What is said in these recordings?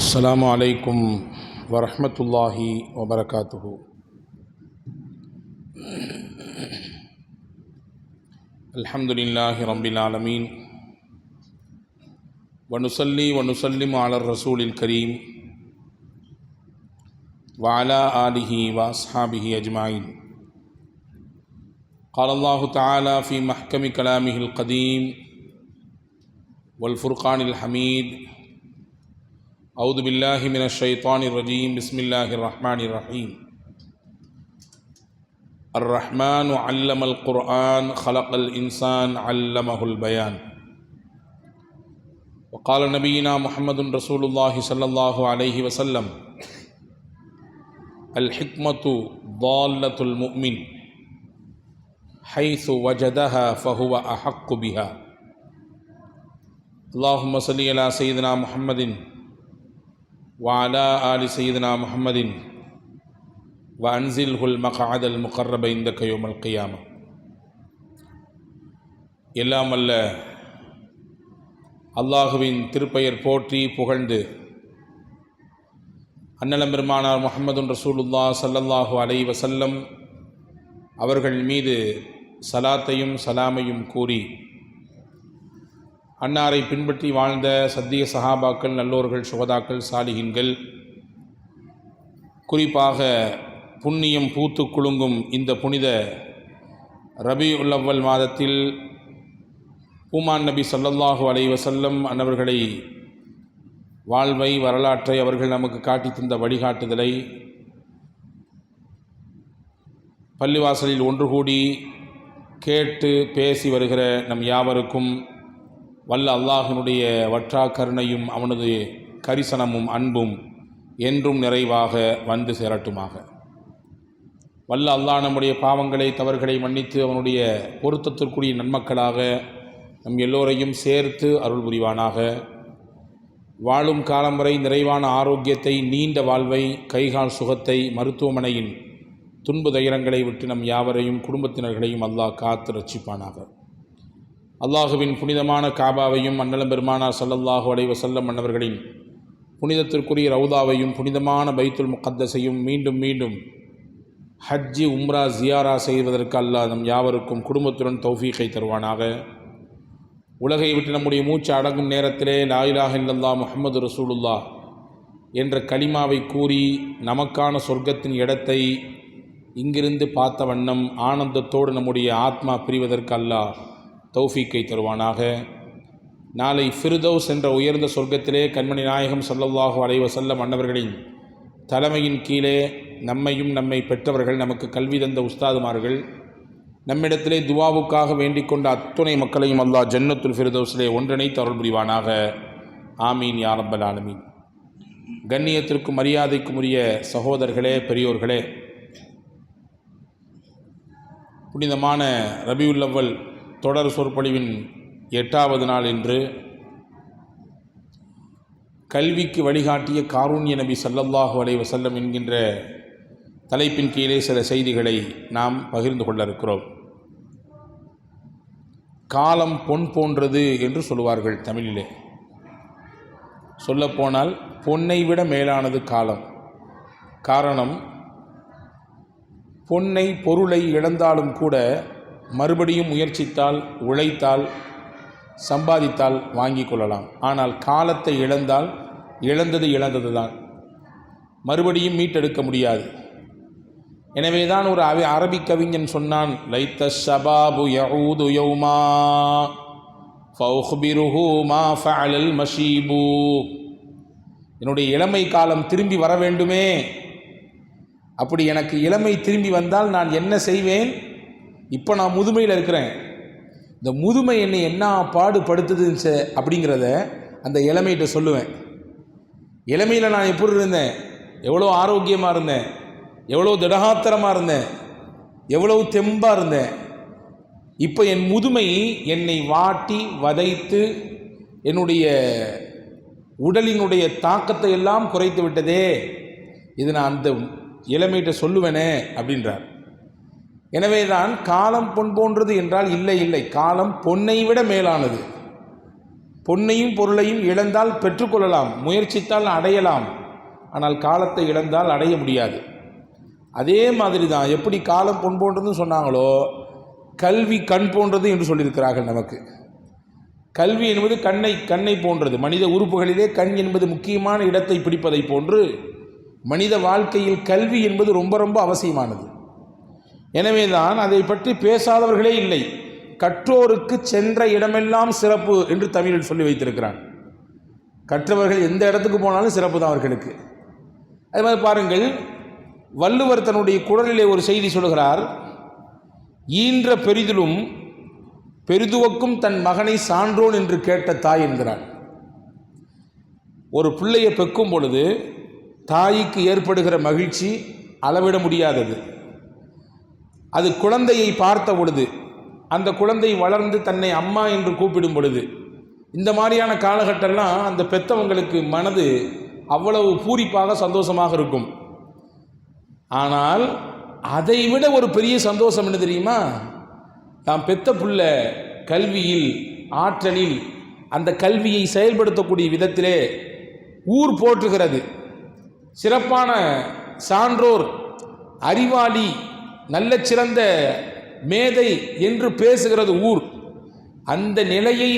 அஸ்ஸலாமு அலைக்கும் வரஹ்மத்துல்லாஹி வபரகாத்துஹு. அல்ஹம்துலில்லாஹி ரப்பில் ஆலமீன் வனுஸல்லி வனுஸல்லிமு அலர் ரசூலில் கரீம் வஅலா ஆலிஹி வஅஸ்ஹாபிஹி அஜ்மாயின். قال الله تعالى في محكم كلامه القديم والفرقان الحميد: أعوذ بالله من الشيطان الرجيم. بسم الله الرحمن الرحيم. الرحمن علم القرآن خلق الإنسان علمه البيان. وقال نبينا محمد رسول الله صلى الله عليه وسلم: الحكمة ضالة المؤمن حيث وجدها فهو أحق بها. اللهم صل على سيدنا محمد وعلى آل سيدنا محمد وأنزله المقعد المقرب عندك يوم القيامة. எல்லாம் அல்ல அல்லாஹுவின் திருப்பெயர் போற்றி புகழ்ந்து அன்னலம் பெருமானார் முஹம்மதுன் ரசூலுல்லாஹ் ஸல்லல்லாஹு அலைஹி வஸல்லம் அவர்கள் மீது சலாத்தையும் சலாமையும் கூறி அன்னாரை பின்பற்றி வாழ்ந்த சத்திய சஹாபாக்கள், நல்லோர்கள், சுகதாக்கள், சாலிஹீன்கள், குறிப்பாக புண்ணியம் பூத்து குலுங்கும் இந்த புனித ரபியுல் அவ்வல் மாதத்தில் பூமான் நபி ஸல்லல்லாஹு அலைஹி வஸல்லம் அன்னவர்களை வாழ்வை, வரலாற்றை அவர்கள் நமக்கு காட்டி தந்த வழிகாட்டுதலை பள்ளிவாசலில் ஒன்று கூடி கேட்டு பேசி வருகிற நம் யாவருக்கும் வல்ல அல்லாஹினுடைய வற்றா கருணையும் அவனது கரிசனமும் அன்பும் என்றும் நிறைவாக வந்து சேரட்டுமாக. வல்ல அல்லாஹ் நம்முடைய பாவங்களை, தவறுகளை மன்னித்து அவனுடைய பொருத்தத்திற்குரிய நன்மக்களாக நம் எல்லோரையும் சேர்த்து அருள் புரிவானாக. வாழும் காலம் வரை நிறைவான ஆரோக்கியத்தை, நீண்ட வாழ்வை, கைகால் சுகத்தை, மருத்துவமனையின் துன்பு துயரங்களை விட்டு நம் யாவரையும் குடும்பத்தினர்களையும் அல்லாஹ் காத்து ரட்சிப்பானாக. அல்லாஹுவின் புனிதமான காபாவையும் அன்னலம் பெருமானார் ஸல்லல்லாஹு அலைஹி வஸல்லம் அன்னவர்களின் புனிதத்திற்குரிய ரவுதாவையும் புனிதமான பைத்துல் முகத்தஸையும் மீண்டும் மீண்டும் ஹஜ்ஜி, உம்ரா, ஜியாரா செய்வதற்கு அல்லாஹ் நம் யாவருக்கும் குடும்பத்துடன் தௌஃபீகை தருவானாக. உலகை விட்டு நம்முடைய மூச்சு அடங்கும் நேரத்திலே லா இலாஹ இல்லல்லாஹ் முஹம்மது ரசூலுல்லாஹ் என்ற கலிமாவை கூறி நமக்கான சொர்க்கத்தின் இடத்தை இங்கிருந்து பார்த்த வண்ணம் ஆனந்தத்தோடு நம்முடைய ஆத்மா பிரிவதற்கு அல்லாஹ் தௌஃபீக்கை தருவானாக. நாளை ஃபிர்தௌஸ் என்ற உயர்ந்த சொர்க்கத்திலே கண்மணி நாயகம் ஸல்லல்லாஹு அலைஹி வஸல்லம் அன்னவர்களின் தலைமையின் கீழே நம்மையும் நம்மை பெற்றவர்கள், நமக்கு கல்வி தந்த உஸ்தாதுமார்கள், நம்மிடத்திலே துவாவுக்காக வேண்டிக் கொண்ட அத்துணை மக்களையும் அல்லாஹ் ஜன்னத்துல் ஃபிர்தௌஸிலே ஒன்றிணைத்து அருள் புரிவானாக. ஆமீன் யா ரப்பல் ஆலமீன். கண்ணியத்திற்கும் மரியாதைக்கும் உரிய சகோதரர்களே, பெரியோர்களே, புனிதமான ரபியுல் அவ்வல் தொடர் சொற்பொழிவின் 8வது நாள் இன்று கல்விக்கு வழிகாட்டிய காருண்ய நபி ஸல்லல்லாஹு அலைஹி வஸல்லம் என்கின்ற தலைப்பின் கீழே சில செய்திகளை நாம் பகிர்ந்து கொள்ள இருக்கிறோம். காலம் பொன் போன்றது என்று சொல்லுவார்கள் தமிழிலே. சொல்லப்போனால் பொன்னை விட மேலானது காலம். காரணம், பொருளை இழந்தாலும் கூட மறுபடியும் முயற்சித்தால், உழைத்தால், சம்பாதித்தால் வாங்கி கொள்ளலாம். ஆனால் காலத்தை இழந்தால் இழந்தது இழந்தது தான், மறுபடியும் மீட்டெடுக்க முடியாது. எனவே தான் ஒரு அரபிக் கவிஞன் சொன்னான்: லைத்த ஷபாபு யஊது யௌமா ஃபௌஹ்பிருஹு மா ஃபஅலல் மஷீபு. என்னுடைய இளமை காலம் திரும்பி வர வேண்டுமே. அப்படி எனக்கு இளமை திரும்பி வந்தால் நான் என்ன செய்வேன்? இப்போ நான் முதுமையில் இருக்கிறேன், இந்த முதுமை என்னை என்ன பாடுபடுத்துதுன்னு அப்படிங்கிறத அந்த இளமையிட்ட சொல்லுவேன். இளமையில் நான் எப்படி இருந்தேன், எவ்வளோ ஆரோக்கியமாக இருந்தேன், எவ்வளோ திடகாத்திரமாக இருந்தேன், எவ்வளோ தெம்பாக இருந்தேன். இப்போ என் முதுமை என்னை வாட்டி வதைத்து என்னுடைய உடலினுடைய தாக்கத்தை எல்லாம் குறைத்து விட்டதே. இது நான் அந்த இளமையிட்ட சொல்லுவேனே அப்படின்றார். எனவே தான் காலம் பொன் போன்றது என்றால் இல்லை, காலம் பொன்னை விட மேலானது. பொன்னையும் பொருளையும் இழந்தால் பெற்றுக்கொள்ளலாம், முயற்சித்தால் அடையலாம். ஆனால் காலத்தை இழந்தால் அடைய முடியாது. அதே மாதிரி தான் எப்படி காலம் பொன் போன்றதுன்னு சொன்னாங்களோ, கல்வி கண் போன்றது என்று சொல்லியிருக்கிறார்கள் நமக்கு. கல்வி என்பது கண்ணை போன்றது. மனித உறுப்புகளிலே கண் என்பது முக்கியமான இடத்தை பிடிப்பதை போன்று மனித வாழ்க்கையில் கல்வி என்பது ரொம்ப ரொம்ப அவசியமானது. எனவே தான் அதை பற்றி பேசாதவர்களே இல்லை. கற்றோருக்கு சென்ற இடமெல்லாம் சிறப்பு என்று தமிழில் சொல்லி வைத்திருக்கிறான். கற்றவர்கள் எந்த இடத்துக்கு போனாலும் சிறப்பு தான் அவர்களுக்கு. அதே மாதிரி பாருங்கள், வள்ளுவர் தன்னுடைய குறளிலே ஒரு செய்தி சொல்கிறார். ஈன்ற பெரிதிலும் பெரிதுவக்கும் தன் மகனை சான்றோன் என்று கேட்ட தாய் என்கிறார். ஒரு பிள்ளையை பெக்கும் பொழுது தாய்க்கு ஏற்படுகிற மகிழ்ச்சி அளவிட முடியாதது. அது குழந்தையை பார்த்த பொழுது, அந்த குழந்தை வளர்ந்து தன்னை அம்மா என்று கூப்பிடும் பொழுது, இந்த மாதிரியான காலகட்டம்லாம் அந்த பெத்தவங்களுக்கு மனது அவ்வளவு பூரிப்பாக சந்தோஷமாக இருக்கும். ஆனால் அதைவிட ஒரு பெரிய சந்தோஷம் என்ன தெரியுமா? நாம் பெத்த புள்ள கல்வியில், ஆற்றலில், அந்த கல்வியை செயல்படுத்தக்கூடிய விதத்திலே ஊர் போற்றுகிறது. சிறப்பான சான்றோர், அறிவாளி, நல்ல சிறந்த மேதை என்று பேசுகிறது ஊர். அந்த நிலையை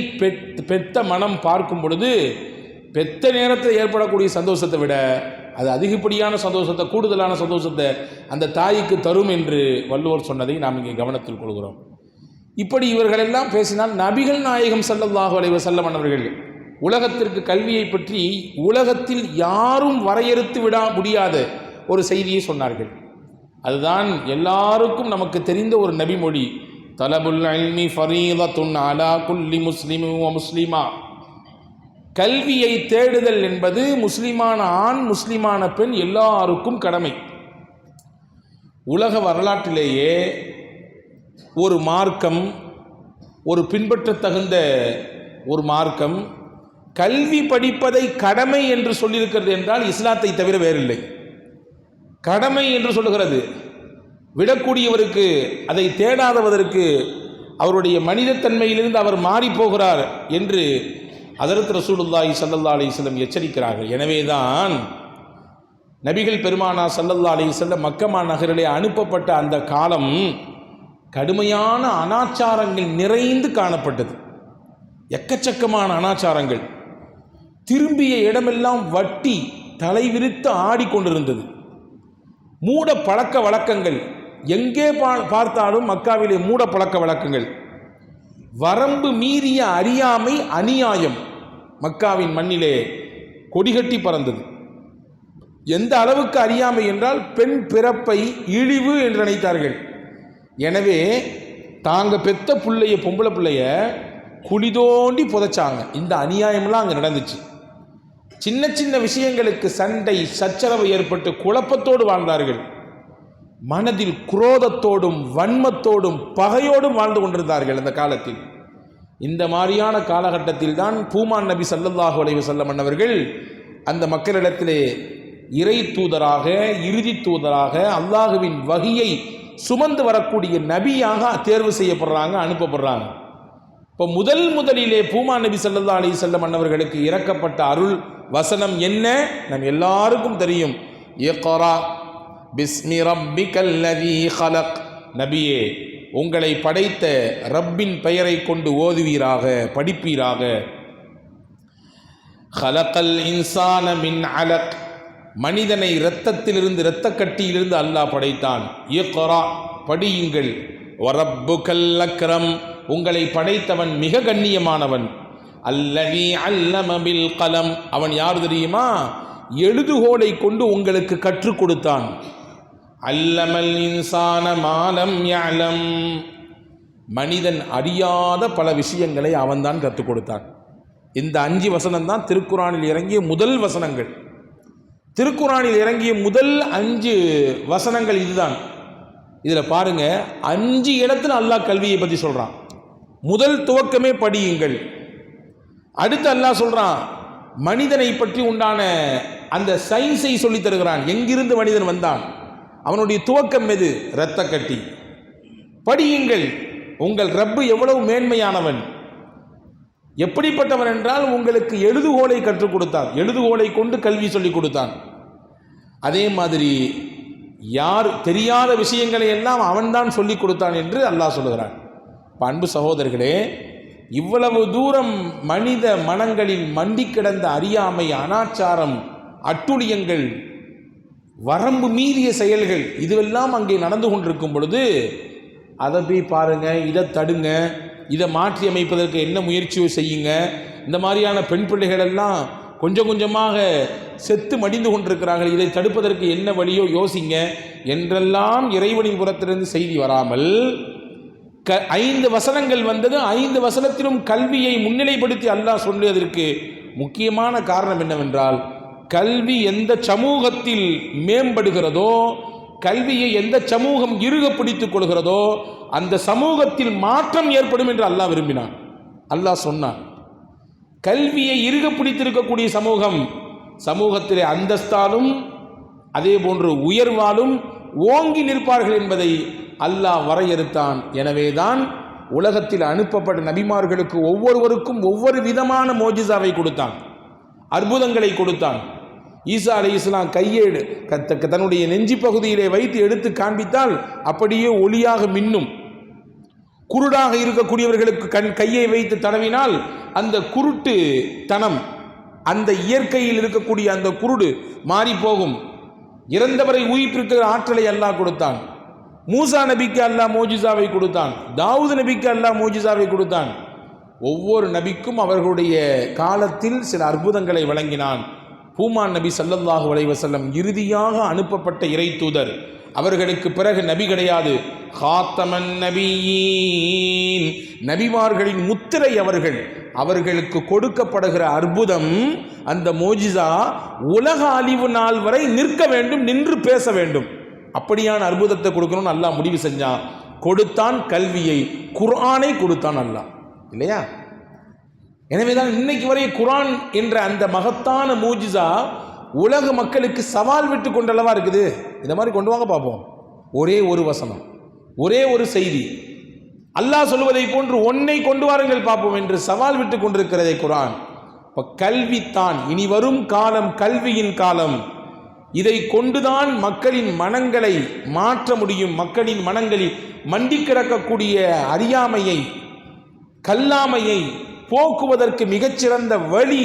பெத்த மனம் பார்க்கும் பொழுது பெத்த நேரத்தில் ஏற்படக்கூடிய சந்தோஷத்தை விட அது அதிகப்படியான சந்தோஷத்தை, கூடுதலான சந்தோஷத்தை அந்த தாய்க்கு தரும் என்று வள்ளுவர் சொன்னதை நாம் இங்கே கவனத்தில் கொள்கிறோம். இப்படி இவர்களெல்லாம் பேசினால் நபிகள் நாயகம் ஸல்லல்லாஹு அலைஹி வஸல்லம் அவர்கள் உலகத்திற்கு கல்வியை பற்றி உலகத்தில் யாரும் வரையறுத்து விட முடியாத ஒரு செய்தியை சொன்னார்கள். அதுதான் எல்லாருக்கும் நமக்கு தெரிந்த ஒரு நபிமொழி. தலபுல் இல்மி ஃபரீதத்துன் அலா குல்லி முஸ்லிமின் வ முஸ்லிமா. கல்வியை தேடுதல் என்பது முஸ்லிமான ஆண், முஸ்லிமான பெண் எல்லாருக்கும் கடமை. உலக வரலாற்றிலேயே ஒரு மார்க்கம், ஒரு பின்பற்ற தகுந்த ஒரு மார்க்கம் கல்வி படிப்பதை கடமை என்று சொல்லியிருக்கிறது என்றால் இஸ்லாத்தை தவிர வேறில்லை. கடமை என்று சொல்லுகிறது. விடக்கூடியவருக்கு, அதை தேடாதவதற்கு அவருடைய மனிதத்தன்மையிலிருந்து அவர் மாறி போகிறார் என்று ஹஜ்ரத் ரசூலுல்லாஹி ஸல்லல்லாஹு அலைஹி வஸல்லம் எச்சரிக்கிறார்கள். எனவேதான் நபிகள் பெருமானார் ஸல்லல்லாஹு அலைஹி வஸல்லம் மக்கமா நகரிலே அனுப்பப்பட்ட அந்த காலம் கடுமையான அனாச்சாரங்கள் நிறைந்து காணப்பட்டது. எக்கச்சக்கமான அனாச்சாரங்கள். திரும்பிய இடமெல்லாம் வட்டி தலைவிரித்து ஆடிக்கொண்டிருந்தது. மூட பழக்க வழக்கங்கள், எங்கே பார்த்தாலும் மக்காவிலே மூட பழக்க வழக்கங்கள். வரம்பு மீறிய அறியாமை, அநியாயம் மக்காவின் மண்ணிலே கொடிகட்டி பறந்தது. எந்த அளவுக்கு அறியாமை என்றால் பெண் பிறப்பை இழிவு என்று நினைத்தார்கள். எனவே தாங்க பெத்த பிள்ளைய, பொம்பளை பிள்ளைய குழி தோண்டி புதைச்சாங்க. இந்த அநியாயம்லாம் அங்கே நடந்துச்சு. சின்ன சின்ன விஷயங்களுக்கு சண்டை சச்சரவு ஏற்பட்டு குழப்பத்தோடு வாழ்ந்தார்கள். மனதில் குரோதத்தோடும் வன்மத்தோடும் பகையோடும் வாழ்ந்து கொண்டிருந்தார்கள் அந்த காலத்தில். இந்த மாதிரியான காலகட்டத்தில் தான் பூமான் நபி ஸல்லல்லாஹு அலைஹி வஸல்லம் அவர்கள் அந்த மக்களிடத்திலே இறை தூதராக, இறுதி தூதராக, அல்லாஹுவின் வஹியை சுமந்து வரக்கூடிய நபியாக தேர்வு செய்யப்படுறாங்க, அனுப்பப்படுறாங்க. இப்போ முதலிலே பூமான் நபி ஸல்லல்லாஹு அலைஹி வஸல்லம் அவர்களுக்கு இறக்கப்பட்ட அருள் வசனம் என்ன? நம் எல்லாருக்கும் தெரியும். இக்ரா பிஸ்மி ரப்பிக்கல் லதீ ஹலக். நபியே, உங்களை படைத்த ரப்பின் பெயரை கொண்டு ஓதுவீராக, படிப்பீராக. ஹலக்கல் இன்சான மின் அலக். மனிதனை இரத்தத்திலிருந்து, இரத்தக்கட்டியிலிருந்து அல்லாஹ் படைத்தான். இக்ரா, படியுங்கள். வரப்புக்கல் அக்ரம். உங்களை படைத்தவன் மிக கண்ணியமானவன். அல்லதி அல்லம பில் கலம். அவன் யார் தெரியுமா? எழுதுகோலை கொண்டு உங்களுக்கு கற்றுக் கொடுத்தான். அல்லமல் இன்சான மாலம் யஅலம். மனிதன் அறியாத பல விஷயங்களை அவன்தான் கற்றுக் கொடுத்தான். இந்த 5 வசனம் தான் திருக்குரானில் இறங்கிய முதல் வசனங்கள். திருக்குரானில் இறங்கிய முதல் 5 வசனங்கள் இதுதான். இதில் பாருங்க, 5 இடத்துல அல்லாஹ் கல்வியை பற்றி சொல்றான். முதல் துவக்கமே படியுங்கள். அடுத்து அல்லாஹ் சொல்றான், மனிதனை பற்றி உண்டான அந்த சயின்ஸை சொல்லி தருகிறான். எங்கிருந்து மனிதன் வந்தான், அவனுடைய துவக்கம் எது? இரத்த கட்டி. படியுங்கள், உங்கள் ரப்பு எவ்வளவு மேன்மையானவன். எப்படிப்பட்டவர் என்றால் உங்களுக்கு எழுதுகோலை கற்றுக் கொடுத்தான், எழுதுகோலை கொண்டு கல்வி சொல்லிக் கொடுத்தான். அதே மாதிரி யார் தெரியாத விஷயங்களை எல்லாம் அவன்தான் சொல்லிக் கொடுத்தான் என்று அல்லாஹ் சொல்லுகிறான். அன்பு சகோதரர்களே, இவ்வளவு தூரம் மனித மனங்களில் மண்டி கிடந்த அறியாமை, அனாச்சாரம், அட்டுழியங்கள், வரம்பு மீறிய செயல்கள் இதுவெல்லாம் அங்கே நடந்து கொண்டிருக்கும் பொழுது அதை போய் பாருங்க, இதை தடுங்க, இதை மாற்றி அமைப்பதற்கு என்ன முயற்சியோ செய்யுங்க. இந்த மாதிரியான பெண் பிள்ளைகள் எல்லாம் கொஞ்சம் கொஞ்சமாக செத்து மடிந்து கொண்டிருக்கிறார்கள், இதை தடுப்பதற்கு என்ன வழியோ யோசிங்க என்றெல்லாம் இறைவனின் புறத்திலிருந்து செய்தி வராமல் 5 வசனங்கள் வந்தது. 5 வசனத்திலும் கல்வியை முன்னிலைப்படுத்தி அல்லாஹ் சொல்வதற்கு முக்கியமான காரணம் என்னவென்றால், கல்வி எந்த சமூகத்தில் மேம்படுகிறதோ, கல்வியை எந்த சமூகம் இறுக பிடித்துக் கொள்கிறதோ அந்த சமூகத்தில் மாற்றம் ஏற்படும் என்று அல்லாஹ் விரும்பினான். அல்லாஹ் சொன்னான், கல்வியை இறுக பிடித்திருக்கக்கூடிய சமூகத்திலே அந்தஸ்தாலும் அதே போன்று உயர்வாலும் ஓங்கி நிற்பார்கள் என்பதை அல்லாஹ் வரையறுத்தான். எனவேதான் உலகத்தில் அனுப்பப்பட்ட நபிமார்களுக்கு ஒவ்வொருவருக்கும் ஒவ்வொரு விதமான மோஜிசாவை கொடுத்தான், அற்புதங்களை கொடுத்தான். ஈசா அலைஹிஸ்ஸலாம் கையை தன்னுடைய நெஞ்சி பகுதியிலே வைத்து எடுத்து காண்பித்தால் அப்படியே ஒளியாக மின்னும். குருடாக இருக்கக்கூடியவர்களுக்கு கையை வைத்து தடவினால் அந்த குருட்டு தனம், அந்த இயற்கையில் இருக்கக்கூடிய அந்த குருடு மாறி போகும். இறந்தவரை உயிர்ப்பிருக்கிற ஆற்றலை அல்லாஹ் கொடுத்தான். மூசா நபிக்கு அல்லாஹ் மோஜிசாவை கொடுத்தான், தாவூது நபிக்கு அல்லாஹ் மோஜிசாவை கொடுத்தான். ஒவ்வொரு நபிக்கும் அவர்களுடைய காலத்தில் சில அற்புதங்களை வழங்கினான். பூமான் நபி ஸல்லல்லாஹு அலைஹி வஸல்லம் இறுதியாக அனுப்பப்பட்ட இறை தூதர். அவர்களுக்கு பிறகு நபி கிடையாது. காத்தமன் நபியீன், நபிமார்களின் முத்திரை அவர்களுக்கு கொடுக்கப்படுகிற அற்புதம், அந்த மோஜிசா உலக அழிவு நாள் வரை நிற்க வேண்டும், நின்று பேச வேண்டும். அப்படியான அற்புதத்தை கொடுக்கணும்னு அல்லாஹ் முடிவு செஞ்சான். கொடுத்தான் கல்வியை, குர்ஆனை கொடுத்தான் அல்லாஹ், இல்லையா? எனவேதான் இன்னைக்கு வரை குர்ஆன் என்ற அந்த மகத்தான மோஜிசா உலக மக்களுக்கு சவால் விட்டு கொண்டளவா இருக்குது. இந்த மாதிரி கொண்டு வாங்க பார்ப்போம். ஒரே ஒரு வசனம், ஒரே ஒரு செய்தி, அல்லாஹ் சொல்வதை போன்று ஒன்னை கொண்டு வாருங்கள் பார்ப்போம் என்று சவால் விட்டு கொண்டிருக்கிறதே குர்ஆன். இப்போ கல்வித்தான் இனி வரும் காலம், கல்வியின் காலம். இதை கொண்டுதான் மக்களின் மனங்களை மாற்ற முடியும். மக்களின் மனங்களில் மண்டி கிடக்கக்கூடிய அறியாமையை, கல்லாமையை போக்குவதற்கு மிகச்சிறந்த வழி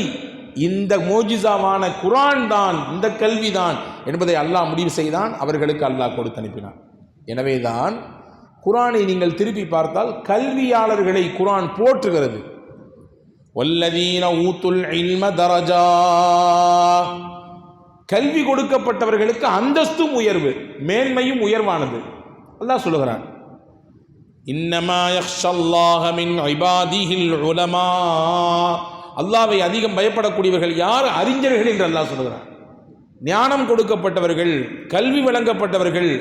இந்த மோஜிசாவான குர்ஆன் தான், இந்த கல்விதான் என்பதை அல்லாஹ் முடிவு செய்தான். அவர்களுக்கு அல்லாஹ் கொடுத்து அனுப்பினான். எனவேதான் குர்ஆனை நீங்கள் திருப்பி பார்த்தால் கல்வியாளர்களை குர்ஆன் போற்றுகிறது. வல்லதீன ஊத்துல் இல்ம தரஜா, கல்வி கொடுக்கப்பட்டவர்களுக்கு அந்தஸ்தும் உயர்வு, மேன்மையும் உயர்வானது. அல்லாஹ் சொல்லுகிறான், இன்னமா யக்ஷல்லாஹ மின் இபாதிஹில் உலமா, அல்லாஹ்வை அதிகம் பயப்படக்கூடியவர்கள் யார்? அறிஞர்கள் என்று அல்லாஹ் சொல்லுகிறான். ஞானம் கொடுக்கப்பட்டவர்கள், கல்வி வழங்கப்பட்டவர்கள்,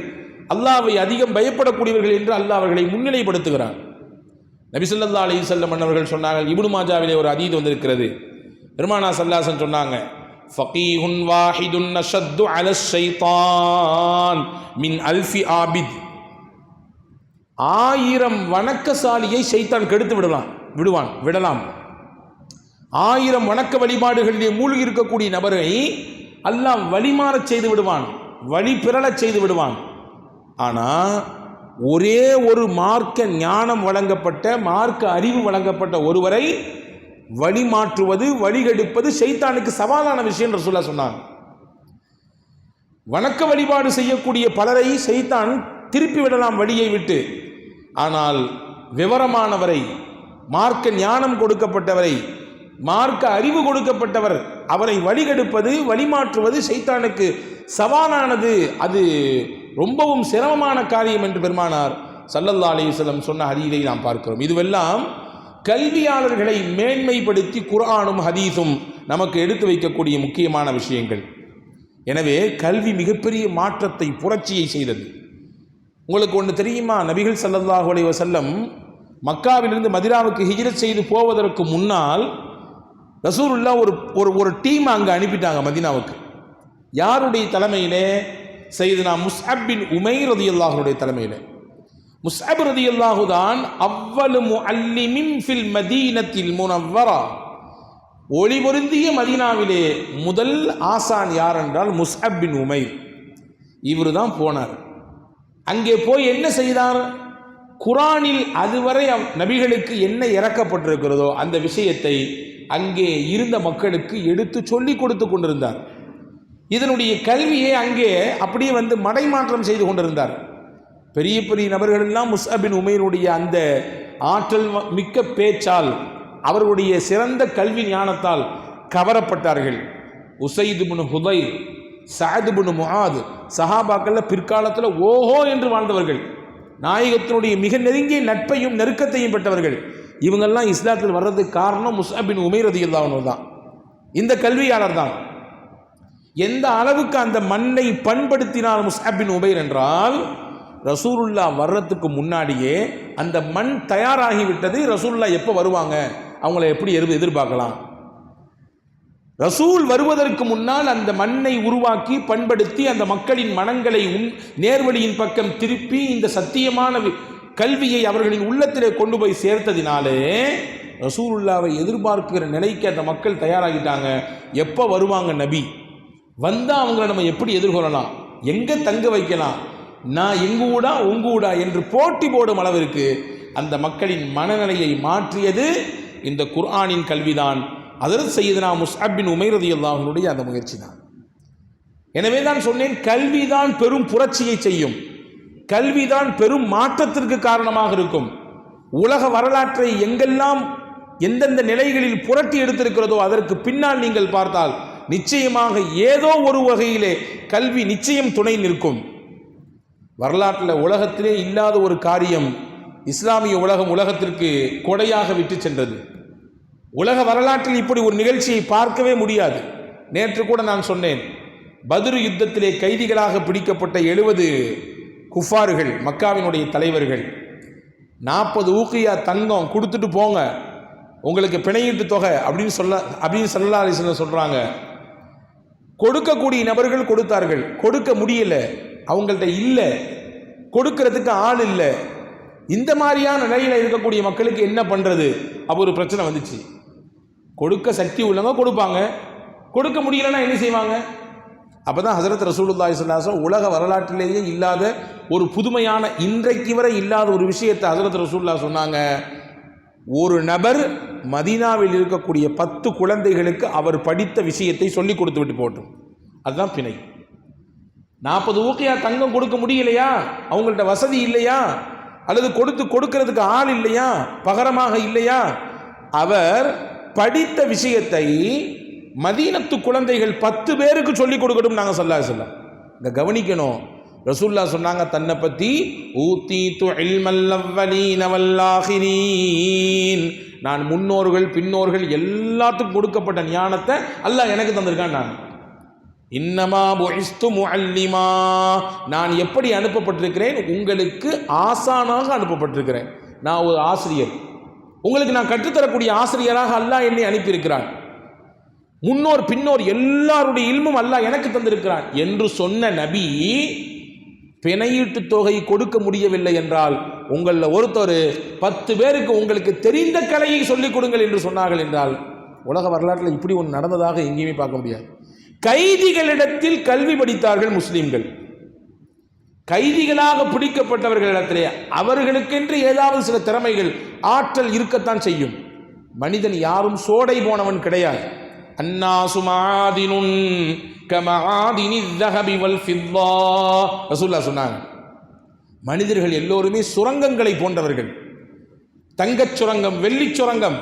அல்லாஹ்வை அதிகம் பயப்படக்கூடியவர்கள் என்று அல்லாஹ் அவர்களை முன்னிலைப்படுத்துகிறான். நபி ஸல்லல்லாஹு அலைஹி வஸல்லம் அவர்கள் சொன்னார்கள், இப்னு மாஜாவிலே ஒரு ஹதீஸ் வந்திருக்கிறது. பெருமானா ஸல்லல்லாஹு அலைஹி வஸல்லம் சொன்னாங்க, ஃபகீஹுன் வாஹிதுன் அஷத்து அலஷ் ஷைத்தான் மின் அல்ஃபி ஆபித், 1000 வணக்கசாலியை ஷைத்தான் கெடுத்து விடலாம். 1000 வணக்க வழிபாடுகளிலே மூழ்கி இருக்கக்கூடிய நபரை அல்லாஹ் வழிமாறச் செய்து விடுவான், வழி பிறழச் செய்து விடுவான். ஆனால் ஒரே ஒரு மார்க்க ஞானம் வழங்கப்பட்ட, மார்க்க அறிவு வழங்கப்பட்ட ஒருவரை வழிமாற்றுவது, வழிகெடுப்பது ஷைத்தானுக்கு சவாலான விஷயம் ரசூலுல்லாஹ் சொன்னாங்க. வணக்க வழிபாடு செய்யக்கூடிய பலரை ஷைத்தான் திருப்பி விடலாம் வழியை விட்டு. ஆனால் விவரமானவரை, மார்க்க ஞானம் கொடுக்கப்பட்டவரை, மார்க்க அறிவு கொடுக்கப்பட்டவர், அவரை வழிகெடுப்பது, வழிமாற்றுவது ஷைத்தானுக்கு சவாலானது. அது ரொம்பவும் சிரமமான காரியம் என்று பெருமானார் ஸல்லல்லாஹு அலைஹி வஸல்லம் சொன்ன ஹதீஸை நாம் பார்க்கிறோம். இதுவெல்லாம் கல்வியாளர்களை மேன்மைப்படுத்தி குர்ஆனும் ஹதீஸும் நமக்கு எடுத்து வைக்கக்கூடிய முக்கியமான விஷயங்கள். எனவே கல்வி மிகப்பெரிய மாற்றத்தை, புரட்சியை செய்தது. உங்களுக்கு ஒன்று தெரியுமா? நபிகள் ஸல்லல்லாஹு அலைஹி வஸல்லம் மக்காவிலிருந்து மதீனாவுக்கு ஹிஜ்ரத் செய்து போவதற்கு முன்னால் ரசூலுல்லாஹ் ஒரு டீம் அங்கே அனுப்பிட்டாங்க மதீனாவுக்கு. யாருடைய தலைமையிலே? சையதுனா முஸ்அப் பின் உமைர் ரலியல்லாஹு அன்ஹுடைய தலைமையிலே. முஸ்அப் ரலியல்லாஹு தான் அவ்வலு முஅல்லிமின் ஃபில் மதீனத்தில் முனவ்வரா, ஒளி பொருந்திய மதீனாவிலே முதல் ஆசான் யார் என்றால் முஸ்அப் பின் உமைர். இவர் தான் போனார். அங்கே போய் என்ன செய்தார்? குர்ஆனில் அதுவரை நபிகளுக்கு என்ன இறக்கப்பட்டிருக்கிறதோ அந்த விஷயத்தை அங்கே இருந்த மக்களுக்கு எடுத்து சொல்லி கொடுத்து கொண்டிருந்தார். இதனுடைய கல்வியை அங்கே அப்படியே மடைமாற்றம் செய்து கொண்டிருந்தார். பெரிய பெரிய நபர்கள் எல்லாம் முஸ்அப் பின் உமைருடைய அந்த ஆற்றல் மிக்க பேச்சால், அவர்களுடைய சிறந்த கல்வி ஞானத்தால் கவரப்பட்டார்கள். உசைத் பின் ஹுதைர், சஅத் பின் முஆத், சஹாபாக்கள் பிற்காலத்தில் ஓஹோ என்று வாழ்ந்தவர்கள், நாயகத்தினுடைய மிக நெருங்கிய நட்பையும் நெருக்கத்தையும் பெற்றவர்கள். இவங்கெல்லாம் இஸ்லாத்தில் வர்றதுக்கு காரணம் முஸ்அப் பின் உமைர் ரலியல்லாஹு அன்ஹு தான். இந்த கல்வியாளர் தான். எந்த அளவுக்கு அந்த மண்ணை பண்படுத்தினார் முஸ்அப் பின் உமைர் என்றால், ரசூலுல்லா வர்றதுக்கு முன்னாடியே அந்த மண் தயாராகிவிட்டது. ரசூலுல்லா எப்போ வருவாங்க, அவங்கள எப்படி எதிர்பார்க்கலாம். ரசூல் வருவதற்கு முன்னால் அந்த மண்ணை உருவாக்கி பண்படுத்தி அந்த மக்களின் மனங்களை நேர்வழியின் பக்கம் திருப்பி இந்த சத்தியமான கல்வியை அவர்களின் உள்ளத்திலே கொண்டு போய் சேர்த்ததினாலே ரசூலுல்லாவை எதிர்பார்க்கிற நிலைக்கு அந்த மக்கள் தயாராகிட்டாங்க. எப்போ வருவாங்க நபி, வந்தால் அவங்கள நம்ம எப்படி எதிர்கொள்ளலாம், எங்கே தங்க வைக்கலாம், நான் எங்கூடா உங்கூடா என்று போட்டி போடும் அளவிற்கு அந்த மக்களின் மனநிலையை மாற்றியது இந்த குர்ஆனின் கல்விதான். ஹஜ்ரத் சய்யிதுனா முஸ்அப் பின் உமைர் ரலியல்லாஹு அன்ஹுடைய அந்த முயற்சி தான். எனவே தான் சொன்னேன், கல்விதான் பெரும் புரட்சியை செய்யும், கல்விதான் பெரும் மாற்றத்திற்கு காரணமாக இருக்கும். உலக வரலாற்றை எங்கெல்லாம் எந்தெந்த நிலைகளில் புரட்டி எடுத்திருக்கிறதோ அதற்கு பின்னால் நீங்கள் பார்த்தால் நிச்சயமாக ஏதோ ஒரு வகையிலே கல்வி நிச்சயம் துணை நிற்கும். வரலாற்றில் உலகத்திலே இல்லாத ஒரு காரியம் இஸ்லாமிய உலகத்திற்கு கொடையாக விட்டு சென்றது. உலக வரலாற்றில் இப்படி ஒரு நிகழ்ச்சியை பார்க்கவே முடியாது. நேற்று கூட நான் சொன்னேன், பத்ரு யுத்தத்திலே கைதிகளாக பிடிக்கப்பட்ட 70 குஃபார்கள், மக்காவினுடைய தலைவர்கள், 40 ஊக்கியா தங்கம் கொடுத்துட்டு போங்க, உங்களுக்கு பிணையீட்டு தொகை அப்படின்னு ஸல்லல்லாஹு அலைஹி வஸல்லம் சொல்றாங்க. கொடுக்கக்கூடிய நபர்கள் கொடுத்தார்கள், கொடுக்க முடியல, அவங்கள்ட்ட இல்லை, கொடுக்கறதுக்கு ஆள் இல்லை. இந்த மாதிரியான நிலையில் இருக்கக்கூடிய மக்களுக்கு என்ன பண்றது? அப்போ ஒரு பிரச்சனை வந்துச்சு. கொடுக்க சக்தி உள்ளவங்க கொடுப்பாங்க, கொடுக்க முடியலன்னா என்ன செய்வாங்க? அப்பதான் ஹஜ்ரத் ரசூலுல்லாஹி ஸல்லல்லாஹு அலைஹி வஸல்லம் உலக வரலாற்றிலேயே இல்லாத ஒரு புதுமையான, இன்றைக்கு வரை இல்லாத ஒரு விஷயத்தை ஹஜ்ரத் ரசூலுல்லாஹ் சொன்னாங்க. ஒரு நபர் மதீனாவில் இருக்கக்கூடிய 10 குழந்தைகளுக்கு அவர் படித்த விஷயத்தை சொல்லி கொடுத்து விட்டு போட்டும், அதுதான் பிணை. 40 ஊக்கியா தங்கம் கொடுக்க முடியலையா, அவங்கள்ட்ட வசதி இல்லையா, அல்லது கொடுக்கிறதுக்கு ஆள் இல்லையா, பகரமாக இல்லையா, அவர் படித்த விஷயத்தை மதீனத்து குழந்தைகள் 10 பேருக்கு சொல்லிக் கொடுக்கட்டும் நாங்கள் ஸல்லல்லாஹு அலைஹி வஸல்லம். இங்க கவனிக்கணும், ரசூலுல்லாஹ் சொன்னாங்க தன்னை பற்றி, ஊதீது இல்மல் அவ்வலீன வல்லாஹிரீன், நான் முன்னோர்கள் பின்னோர்கள் எல்லாத்துக்கும் கொடுக்கப்பட்ட ஞானத்தை அல்லாஹ் எனக்கு தந்திருக்கான். நான் இன்னமா புஇஸ்து முஅல்லிமா, நான் எப்படி அனுப்பப்பட்டிருக்கிறேன், உங்களுக்கு ஆசானாக அனுப்பப்பட்டிருக்கிறேன். நான் ஒரு ஆசிரியர், உங்களுக்கு நான் கற்றுத்தரக்கூடிய ஆசிரியராக அல்லாஹ் என்னை அனுப்பியிருக்கிறான். முன்னோர் பின்னோர் எல்லாருடைய இல்மும் அல்லாஹ் எனக்கு தந்திருக்கிறான் என்று சொன்ன நபி, பிணையீட்டு தொகை கொடுக்க முடியவில்லை என்றால் உங்களில் ஒருத்தர் 10 பேருக்கு உங்களுக்கு தெரிந்த கலையை சொல்லிக் கொடுங்கள் என்று சொன்னார்கள் என்றால், உலக வரலாற்றில் இப்படி ஒன்று நடந்ததாக எங்கேயுமே பார்க்க முடியாது. கைதிகளிடத்தில் கல்வி படித்தார்கள் முஸ்லிம்கள். கைதிகளாக பிடிக்கப்பட்டவர்களிடத்திலே அவர்களுக்கென்று ஏதாவது சில திறமைகள், ஆற்றல் இருக்கத்தான் செய்யும். மனிதன் யாரும் சோடை போனவன் கிடையாது. அன்னாசு மாதினுன் கமஆதினில் ذهب والفضة, ரசூலுல்லாஹ் சொன்னாங்க, மனிதர்கள் எல்லோருமே சுரங்கங்களை போன்றவர்கள். தங்கச் சுரங்கம், வெள்ளிச் சுரங்கம்,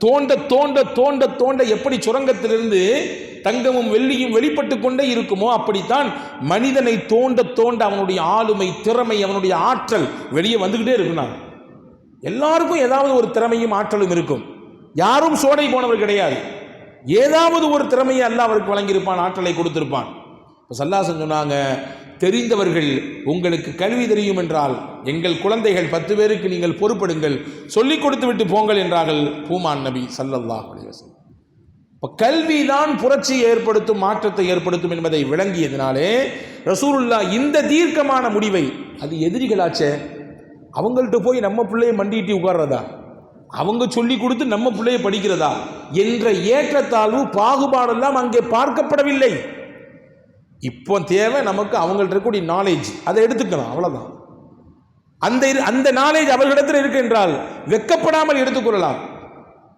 தோண்ட தோண்ட தோண்ட தோண்ட எப்படி சுரங்கத்திலிருந்து தங்கமும் வெள்ளியும் வெளிப்பட்டு கொண்டே இருக்குமோ அப்படித்தான் மனிதனை தோண்ட தோண்ட அவனுடைய ஆளுமை, திறமை, அவனுடைய ஆற்றல் வெளியே வந்துகிட்டே இருக்கும். எல்லாருக்கும் ஏதாவது ஒரு திறமையும் ஆற்றலும் இருக்கும். யாரும் சோடை போனவர் கிடையாது. ஏதாவது ஒரு திறமையை அல்லாஹ் அவருக்கு வழங்கியிருப்பான், ஆற்றலை கொடுத்திருப்பான். ஸல்லல்லாஹு அலைஹி வஸல்லம் சொன்னாங்க, தெரிந்தவர்கள் உங்களுக்கு கல்வி தெரியும் என்றால் எங்கள் குழந்தைகள் 10 பேருக்கு நீங்கள் பொறுப்படுங்கள், சொல்லிக் கொடுத்து விட்டு போங்கள் என்றார்கள் பூமான் நபி ஸல்லல்லாஹு அலைஹி வஸல்லம். இப்போ கல்விதான் புரட்சியை ஏற்படுத்தும், மாற்றத்தை ஏற்படுத்தும் என்பதை விளங்கியதினாலே ரசூலுல்லாஹ் இந்த தீர்க்கமான முடிவை, அது எதிரிகளாச்சே, அவங்கள்ட்ட போய் நம்ம பிள்ளைய மண்டிட்டு உட்கார்றதா, அவங்க சொல்லி கொடுத்து நம்ம பிள்ளைய படிக்கிறதா என்ற ஏற்றத்தாழ்வு பாகுபாடெல்லாம் அங்கே பார்க்கப்படவில்லை. இப்போ தேவை நமக்கு அவங்கள்ட்ட இருக்கக்கூடிய நாலேஜ், அதை எடுத்துக்கலாம், அவ்வளவுதான். அந்த நாலேஜ் அவர்களிடத்தில் இருக்கு என்றால் வெக்கப்படாமல் எடுத்துக்கொள்ளலாம்.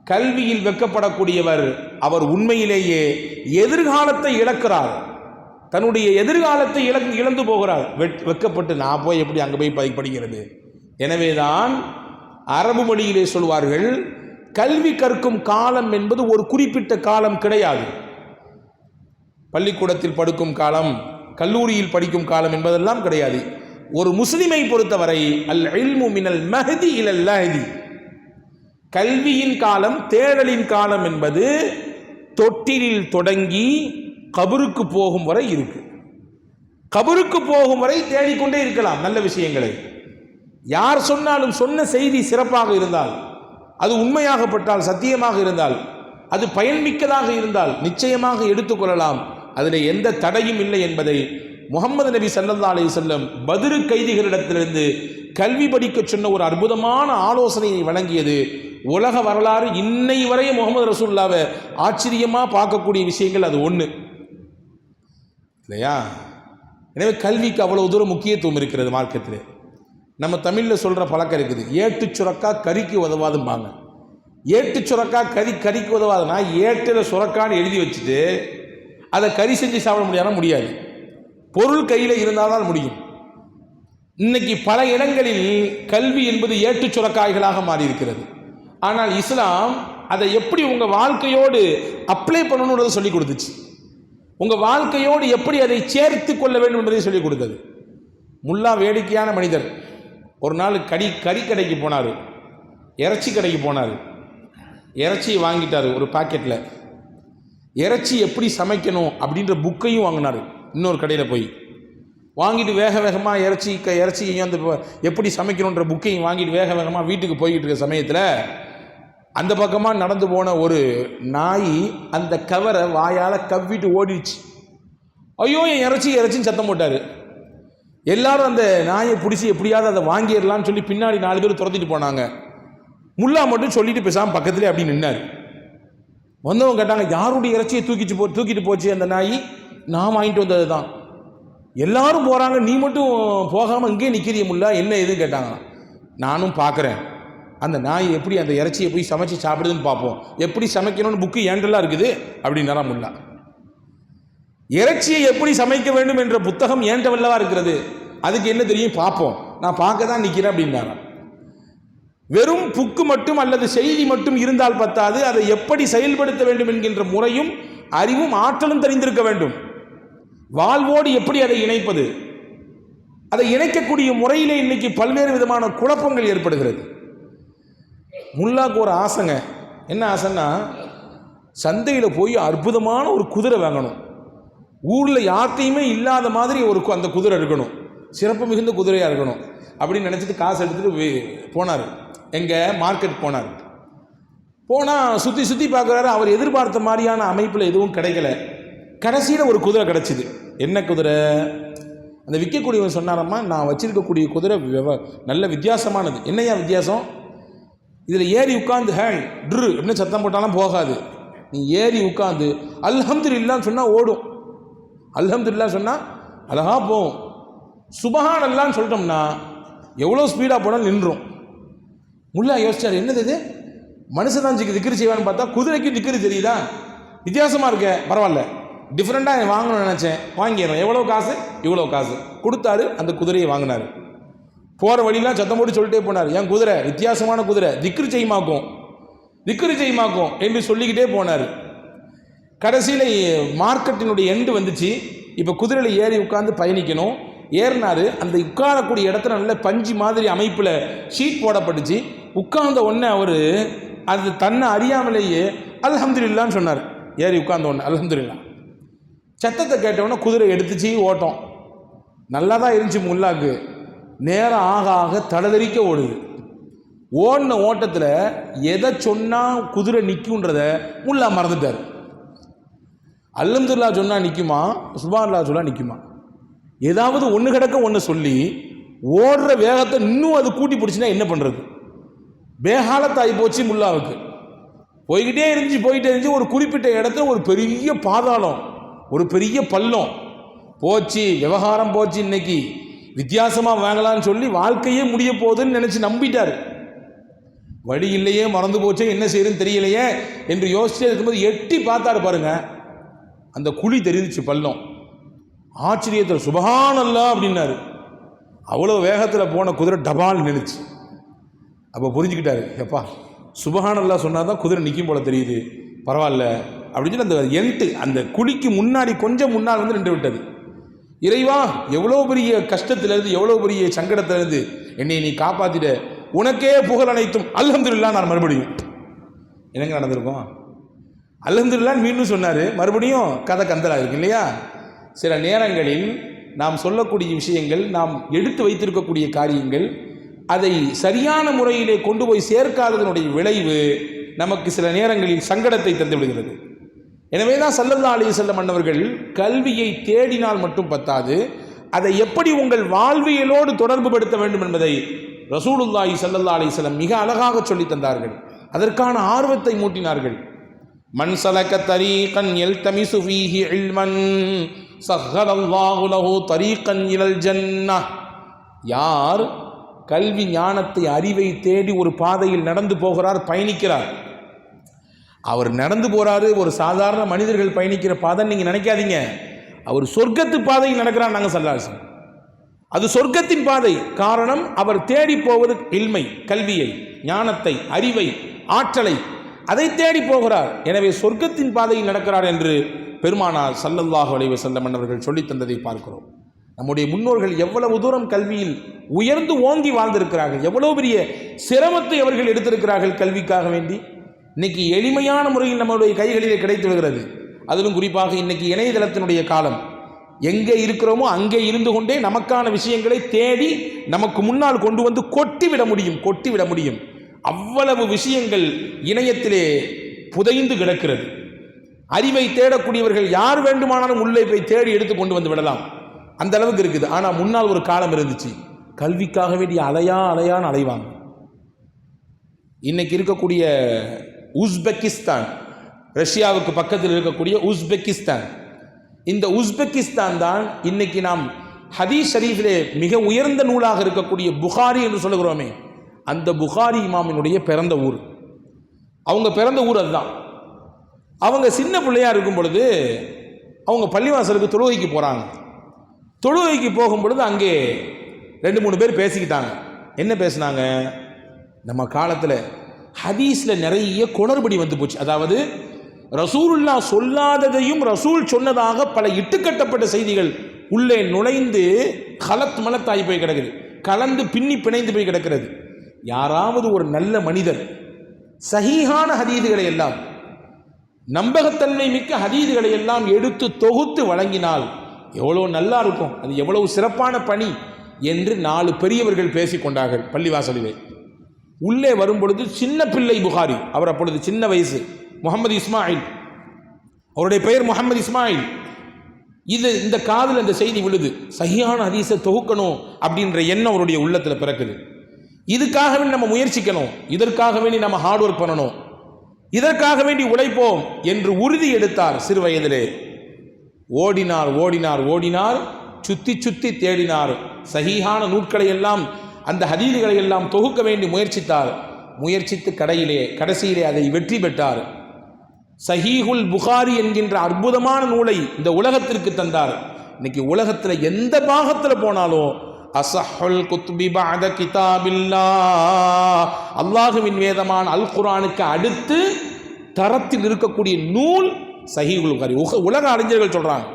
கல்வியில் வெக்கப்படக்கூடியவர் அவர் உண்மையிலேயே எதிர்காலத்தை இழக்கிறார், தன்னுடைய எதிர்காலத்தை இழந்து போகிறார். வெக்கப்பட்டு நான் போய் எப்படி அங்கே போய் படிக்கிறது? எனவேதான் அரபு மொழியிலே சொல்வார்கள், கல்வி கற்கும் காலம் என்பது ஒரு குறிப்பிட்ட காலம் கிடையாது. பள்ளிக்கூடத்தில் படிக்கும் காலம், கல்லூரியில் படிக்கும் காலம் என்பதெல்லாம் கிடையாது. ஒரு முஸ்லிமை பொறுத்தவரை அல் இல்மு மினல் மஹதி இலல் லஹதி, கல்வியின் காலம், தேடலின் காலம் என்பது தொட்டிலில் தொடங்கி கபருக்கு போகும் வரை இருக்கு. கபருக்கு போகும் வரை தேடிக்கொண்டே இருக்கலாம் நல்ல விஷயங்களை. யார் சொன்னாலும் சொன்ன செய்தி சிறப்பாக இருந்தால், அது உண்மையாகப்பட்டால், சத்தியமாக இருந்தால், அது பயன்மிக்கதாக இருந்தால் நிச்சயமாக எடுத்துக்கொள்ளலாம். அதில் எந்த தடையும் இல்லை என்பதை முஹம்மது நபி ஸல்லல்லாஹு அலைஹி வஸல்லம் பத்ரு கைதிகளிடத்திலிருந்து கல்வி படிக்க சொன்ன ஒரு அற்புதமான ஆலோசனையை வழங்கியது. உலக வரலாறு இன்னை வரை முகமது ரசூலுல்லாவை ஆச்சரியமா பார்க்கக்கூடிய விஷயங்கள் அது ஒன்று இல்லையா? எனவே கல்விக்கு அவ்வளவு தூரம் முக்கியத்துவம் இருக்கிறது மார்க்கத்தில். நம்ம தமிழில் சொல்கிற பழக்கம் இருக்குது, ஏட்டு சுரக்கா கறிக்கு உதவாதும்பாங்க. ஏட்டு சுரக்கா கறிக்கு உதவாதுன்னா ஏட்டில் சுரக்கான்னு எழுதி வச்சுட்டு அதை கறி செஞ்சு சாப்பிட முடியாது. பொருள் கையில் இருந்தால் தான் முடியும். இன்னைக்கு பல இடங்களில் கல்வி என்பது ஏட்டு சுரக்காய்களாக மாறி இருக்கிறது. ஆனால் இஸ்லாம் அதை எப்படி உங்கள் வாழ்க்கையோடு அப்ளை பண்ணணுன்றதை சொல்லிக் கொடுத்துச்சு. உங்கள் வாழ்க்கையோடு எப்படி அதை சேர்த்து கொள்ள வேண்டும் என்பதை சொல்லிக் கொடுத்தது. முல்லா வேடிக்கையான மனிதர். ஒரு நாள் கறி கடைக்கு போனார், இறைச்சி கடைக்கு போனார். இறைச்சியை வாங்கிட்டார் ஒரு பாக்கெட்டில். இறைச்சி எப்படி சமைக்கணும் அப்படின்ற புக்கையும் வாங்கினார். இன்னொரு கடையில் போய் வாங்கிட்டு வேக வேகமாக இறைச்சியையும் அந்த எப்படி சமைக்கணுன்ற புக்கையும் வாங்கிட்டு வேக வேகமாக வீட்டுக்கு போய்கிட்டு இருக்க சமயத்தில் அந்த பக்கமாக நடந்து போன ஒரு நாய் அந்த கவரை வாயால் கவ்விட்டு ஓடிடுச்சு. ஐயோ என் இறைச்சின்னு சத்தம் போட்டார். எல்லாரும் அந்த நாயை பிடிச்சி எப்படியாவது அதை வாங்கிடலான்னு சொல்லி பின்னாடி 4 பேர் துரத்திட்டு போனாங்க. முல்லா மட்டும் சொல்லிட்டு பேசாமல் பக்கத்துலேயே அப்படி நின்னார். வந்தவங்க கேட்டாங்க, யாருடைய இறைச்சியை தூக்கிட்டு போச்சு அந்த நாய்? நான் வாங்கிட்டு வந்தது தான். எல்லாரும் போகிறாங்க, நீ மட்டும் போகாமல் இங்கே நிற்கிறிய முல்லா, என்ன எதுன்னு கேட்டாங்க. நானும் பார்க்குறேன் அந்த நாய் எப்படி அந்த இறைச்சியை போய் சமைச்சு சாப்பிடுதுன்னு பார்ப்போம், எப்படி சமைக்கணும்னு புக்கு ஏண்டெல்லாம் இருக்குது அப்படின்னாரா முல்லா. இறைச்சியை எப்படி சமைக்க வேண்டும் என்ற புத்தகம் ஏண்டவல்லவா இருக்கிறது, அதுக்கு என்ன தெரியும் பார்ப்போம், நான் பார்க்க தான் நிற்கிறேன் அப்படின்னாரா. வெறும் புக்கு மட்டும் அல்லது செய்தி மட்டும் இருந்தால் பத்தாது, அதை எப்படி செயல்படுத்த வேண்டும் என்கின்ற முறையும் அறிவும் ஆற்றலும் தெரிந்திருக்க வேண்டும். வாழ்வோடு எப்படி அதை இணைப்பது, அதை இணைக்கக்கூடிய முறையிலே இன்னைக்கு பல்வேறு விதமான குழப்பங்கள் ஏற்படுகிறது. முல்லாக்கு ஒரு ஆசைங்க. என்ன ஆசைன்னா, சந்தையில் போய் அற்புதமான ஒரு குதிரை வாங்கணும், ஊரில் யார்கிட்டையுமே இல்லாத மாதிரி அந்த குதிரை இருக்கணும், சிறப்பு மிகுந்த குதிரையாக இருக்கணும் அப்படின்னு நினச்சிட்டு காசு எடுத்துகிட்டு போனார். எங்கள் மார்க்கெட் போனார். போனால் சுற்றி பார்க்குறாரு. அவர் எதிர்பார்த்த மாதிரியான அமைப்பில் எதுவும் கிடைக்கல. கடைசியில் ஒரு குதிரை கிடச்சிது. என்ன குதிரை? அந்த விற்கக்கூடியவன் சொன்னாரம்மா, நான் வச்சிருக்கக்கூடிய குதிரை நல்ல வித்தியாசமானது. என்னையா வித்தியாசம்? இதில் ஏறி உட்காந்து ஹேண்ட் ட்ரு அப்படின்னு சத்தம் போட்டாலும் போகாது. நீ ஏறி உட்காந்து அல்ஹம்துலில்லாஹ்னு சொன்னால் ஓடும், அல்ஹம்துலில்லாஹ் சொன்னால் அழகாக போகும், சுபஹானல்லாஹ்னு சொல்லிட்டோம்னா எவ்வளோ ஸ்பீடாக போனாலும் நின்றும். முல்லா யோசிச்சார், என்னது இது, மனுஷன் திக்ரு செய்வான்னு பார்த்தா குதிரைக்கு திக்ரு தெரியுதா, வித்தியாசமாக இருக்க, பரவாயில்ல, டிஃப்ரெண்ட்டாக வாங்கணும்னு நினச்சேன், வாங்கிடுறேன், எவ்வளோ காசு, இவ்வளோ காசு கொடுத்தாரு. அந்த குதிரையை வாங்கினார். போகிற வழியெலாம் சத்தம் போட்டு சொல்லிட்டே போனார், என் குதிரை வித்தியாசமான குதிரை, திக்ரு செய்யுமாக்கும் என்று சொல்லிக்கிட்டே போனார். கடைசியில் மார்க்கெட்டினுடைய எண்டு வந்துச்சு. இப்போ குதிரையில் ஏறி உட்காந்து பயணிக்கணும். ஏறினார். அந்த உட்காரக்கூடிய இடத்துல நல்ல பஞ்சு மாதிரி அமைப்பில் ஷீட் போடப்பட்டுச்சு. உட்கார்ந்த உடனே அவர் அது தன்னை அறியாமலேயே அல்ஹம்துலில்லாஹ்னு சொன்னார். ஏறி உட்கார்ந்த உடனே அல்ஹம்துலில்லாஹ். சத்தத்தை கேட்டவுடனே குதிரை எடுத்துச்சு, ஓட்டம் நல்லா தான் இருந்துச்சு. முல்லாக்கு நேரம் ஆக ஆக தடதறிக்க ஓடுது. ஓடின ஓட்டத்தில் எதை சொன்னால் குதிரை நிற்குன்றத முல்லா மறந்துட்டார். அல்ஹம்துலில்லாஹ் சொன்னால் நிற்குமா, சுப்ஹானல்லாஹ் சொன்னால் நிற்குமா? ஏதாவது ஒன்று கிடக்க ஒன்று சொல்லி ஓடுற வேகத்தை இன்னும் அது கூட்டி பிடிச்சுன்னா என்ன பண்ணுறது? பேகாலத்தாகி போச்சு முல்லாவுக்கு. போய்கிட்டே இருந்துச்சு. ஒரு குறிப்பிட்ட இடத்துல ஒரு பெரிய பாதாளம், ஒரு பெரிய பள்ளம் போச்சு. விவகாரம் போச்சு. இன்னைக்கு வித்தியாசமாக வாங்கலான்னு சொல்லி வாழ்க்கையே முடிய போகுதுன்னு நினச்சி நம்பிட்டார். வழி இல்லையே, மறந்து போச்சே, என்ன செய்யுதுன்னு தெரியலையே என்று யோசிச்சு இருக்கும்போது எட்டி பார்த்தாரு பாருங்க, அந்த குழி தெரிஞ்சிச்சு, பள்ளம். ஆச்சரியத்தில் சுபஹானல்லாஹ் அப்படின்னாரு. அவ்வளோ வேகத்தில் போன குதிரை டபால் நின்றுச்சு. அப்போ புரிஞ்சுக்கிட்டாரு, எப்பா சுபஹானல்லாஹ் சொன்னால் தான் குதிரை நிற்கும் போல தெரியுது, பரவாயில்ல அப்படின்னு சொல்லி அந்த குழிக்கு முன்னாடி கொஞ்சம் முன்னால் வந்து நின்று விட்டது. இறைவா, எவ்வளோ பெரிய கஷ்டத்திலிருந்து, எவ்வளோ பெரிய சங்கடத்திலிருந்து என்னை நீ காப்பாற்றிட, உனக்கே புகழ் அனைத்தும் அல்ஹம்துலில்லாஹ். நான் மறுபடியும் என்னங்க நடந்திருக்கோம்? அல்ஹம்துலில்லாஹ் மீண்டும் சொன்னார். மறுபடியும் கதை கந்தலாக இருக்கு இல்லையா? சில நேரங்களில் நாம் சொல்லக்கூடிய விஷயங்கள், நாம் எடுத்து வைத்திருக்கக்கூடிய காரியங்கள், அதை சரியான முறையிலே கொண்டு போய் சேர்க்காததனுடைய விளைவு நமக்கு சில நேரங்களில் சங்கடத்தை தந்து விடுகிறது. எனவே தான் ஸல்லல்லாஹு அலைஹி வஸல்லம் அன்னவர்கள் கல்வியை தேடினால் மட்டும் பத்தாது, அதை எப்படி உங்கள் வாழ்வியலோடு தொடர்பு படுத்த வேண்டும் என்பதை ரசூலுல்லாஹி ஸல்லல்லாஹு அலைஹி வஸல்லம் மிக அழகாக சொல்லி தந்தார்கள். அதற்கான ஆர்வத்தை மூட்டினார்கள். மன் ஸலக தரீகன் யல்தமிசு ஃபீஹி இல்மன் ஸஹ்ஹரல்லாஹு லஹு தரீகன் இலல் ஜன்னah. யார் கல்வி ஞானத்தை, அறிவை தேடி ஒரு பாதையில் நடந்து போகிறார், பயணிக்கிறார், அவர் நடந்து போறாரு. ஒரு சாதாரண மனிதர்கள் பயணிக்கிற பாதை நீங்க நினைக்காதீங்க. அவர் சொர்க்கத்து பாதையில் நடக்கிறார். நாங்கள் சல்லாசம், அது சொர்க்கத்தின் பாதை. காரணம், அவர் தேடி போவது இல்மை, கல்வியை, ஞானத்தை, அறிவை, ஆற்றலை, அதை தேடி போகிறார். எனவே சொர்க்கத்தின் பாதையில் நடக்கிறார் என்று பெருமானார் ஸல்லல்லாஹு அலைஹி வஸல்லம் அவர்கள் சொல்லி தந்ததை பார்க்கிறோம். நம்முடைய முன்னோர்கள் எவ்வளவு தூரம் கல்வியில் உயர்ந்து ஓங்கி வாழ்ந்திருக்கிறார்கள், எவ்வளவு பெரிய சிரமத்தை அவர்கள் எடுத்திருக்கிறார்கள் கல்விக்காக வேண்டி. இன்னைக்கு எளிமையான முறையில் நம்முடைய கைகளிலே கிடைத்து விடுகிறது. அதிலும் குறிப்பாக இன்னைக்கு இணையதளத்தினுடைய காலம். எங்கே இருக்கிறோமோ அங்கே இருந்து கொண்டே நமக்கான விஷயங்களை தேடி நமக்கு முன்னால் கொண்டு வந்து கொட்டிவிட முடியும். அவ்வளவு விஷயங்கள் இணையத்திலே புதைந்து கிடக்கிறது. அறிவை தேடக்கூடியவர்கள் யார் வேண்டுமானாலும் உள்ளே போய் தேடி எடுத்து கொண்டு வந்து விடலாம், அந்த அளவுக்கு இருக்குது. ஆனால் முன்னால் ஒரு காலம் இருந்துச்சு, கல்விக்காக வேண்டிய அலையான்னு அலைவாங்க. இன்னைக்கு இருக்கக்கூடிய உஸ்பெகிஸ்தான், ரஷ்யாவுக்கு பக்கத்தில் இருக்கக்கூடிய உஸ்பெகிஸ்தான், இந்த உஸ்பெகிஸ்தான் தான் இன்னைக்கு நாம் ஹதீஸ் ஷரீஃபிலே மிக உயர்ந்த நூலாக இருக்கக்கூடிய புகாரி என்று சொல்லுகிறோமே, அந்த புகாரி இமாமினுடைய பிறந்த ஊர். அவங்க பிறந்த ஊர் அதுதான். அவங்க சின்ன பிள்ளையா இருக்கும் பொழுது அவங்க பள்ளிவாசலுக்கு தொழுகைக்கு போகிறாங்க. தொழுகைக்கு போகும் பொழுது அங்கே 2-3 பேர் பேசிக்கிட்டாங்க. என்ன பேசினாங்க? நம்ம காலத்தில் ஹதீஸில் நிறைய குளறுபடி வந்து போச்சு. அதாவது ரசூலுல்லாஹ் சொல்லாததையும் ரசூல் சொன்னதாக பல இட்டுக்கட்டப்பட்ட செய்திகள் உள்ளே நுழைந்து கலத் மலத்தாகி போய் கிடக்குது, கலந்து பின்னி பிணைந்து போய் கிடக்கிறது. யாராவது ஒரு நல்ல மனிதர் சஹீஹான ஹதீதுகளை எல்லாம், நம்பகத்தன்மை மிக்க ஹதீதுகளை எல்லாம் எடுத்து தொகுத்து வழங்கினால் எவ்வளோ நல்லா இருக்கும், அது எவ்வளவு சிறப்பான பணி என்று 4 பெரியவர்கள் பேசிக்கொண்டார்கள் பள்ளிவாசலிலே. உள்ளே வரும் பொழுது சின்ன பிள்ளை புகாரி, அவர் அப்பொழுது சின்ன வயசு, முகமது இஸ்மாயில், அவருடைய பெயர் முகமது இஸ்மாயில். இந்த காதில் இந்த செய்தி விழுது, சஹீஹான ஹதீஸை தொகுக்கணும் அப்படின்ற எண்ணம் அவருடைய உள்ளத்தில் பிறக்குது. இதுக்காக வேண்டி நம்ம முயற்சிக்கணும், இதற்காக வேண்டி நம்ம ஹார்ட் ஒர்க் பண்ணணும், இதற்காக வேண்டி உழைப்போம் என்று உறுதி எடுத்தார். சிறு வயதிலே ஓடினார், சுத்தி தேடினார். சஹீஹான நூட்களை எல்லாம், அந்த ஹதீதுகளை எல்லாம் தொகுக்க வேண்டி முயற்சித்தார். முயற்சித்து கடைசியிலே அதை வெற்றி பெற்றார். சஹீஹுல் புகாரி என்கின்ற அற்புதமான நூலை இந்த உலகத்திற்கு தந்தார். இன்னைக்கு உலகத்தில் எந்த பாகத்தில் போனாலும் அஸஹுல் குத்பி பஅத கிதாபில்லாஹ், அல்லாஹுவின் வேதமான அல் குர்ஆனுக்கு அடுத்து தரத்தில் இருக்கக்கூடிய நூல் சஹீஹுல் புகாரி. உலக அறிஞர்கள் சொல்றாங்க,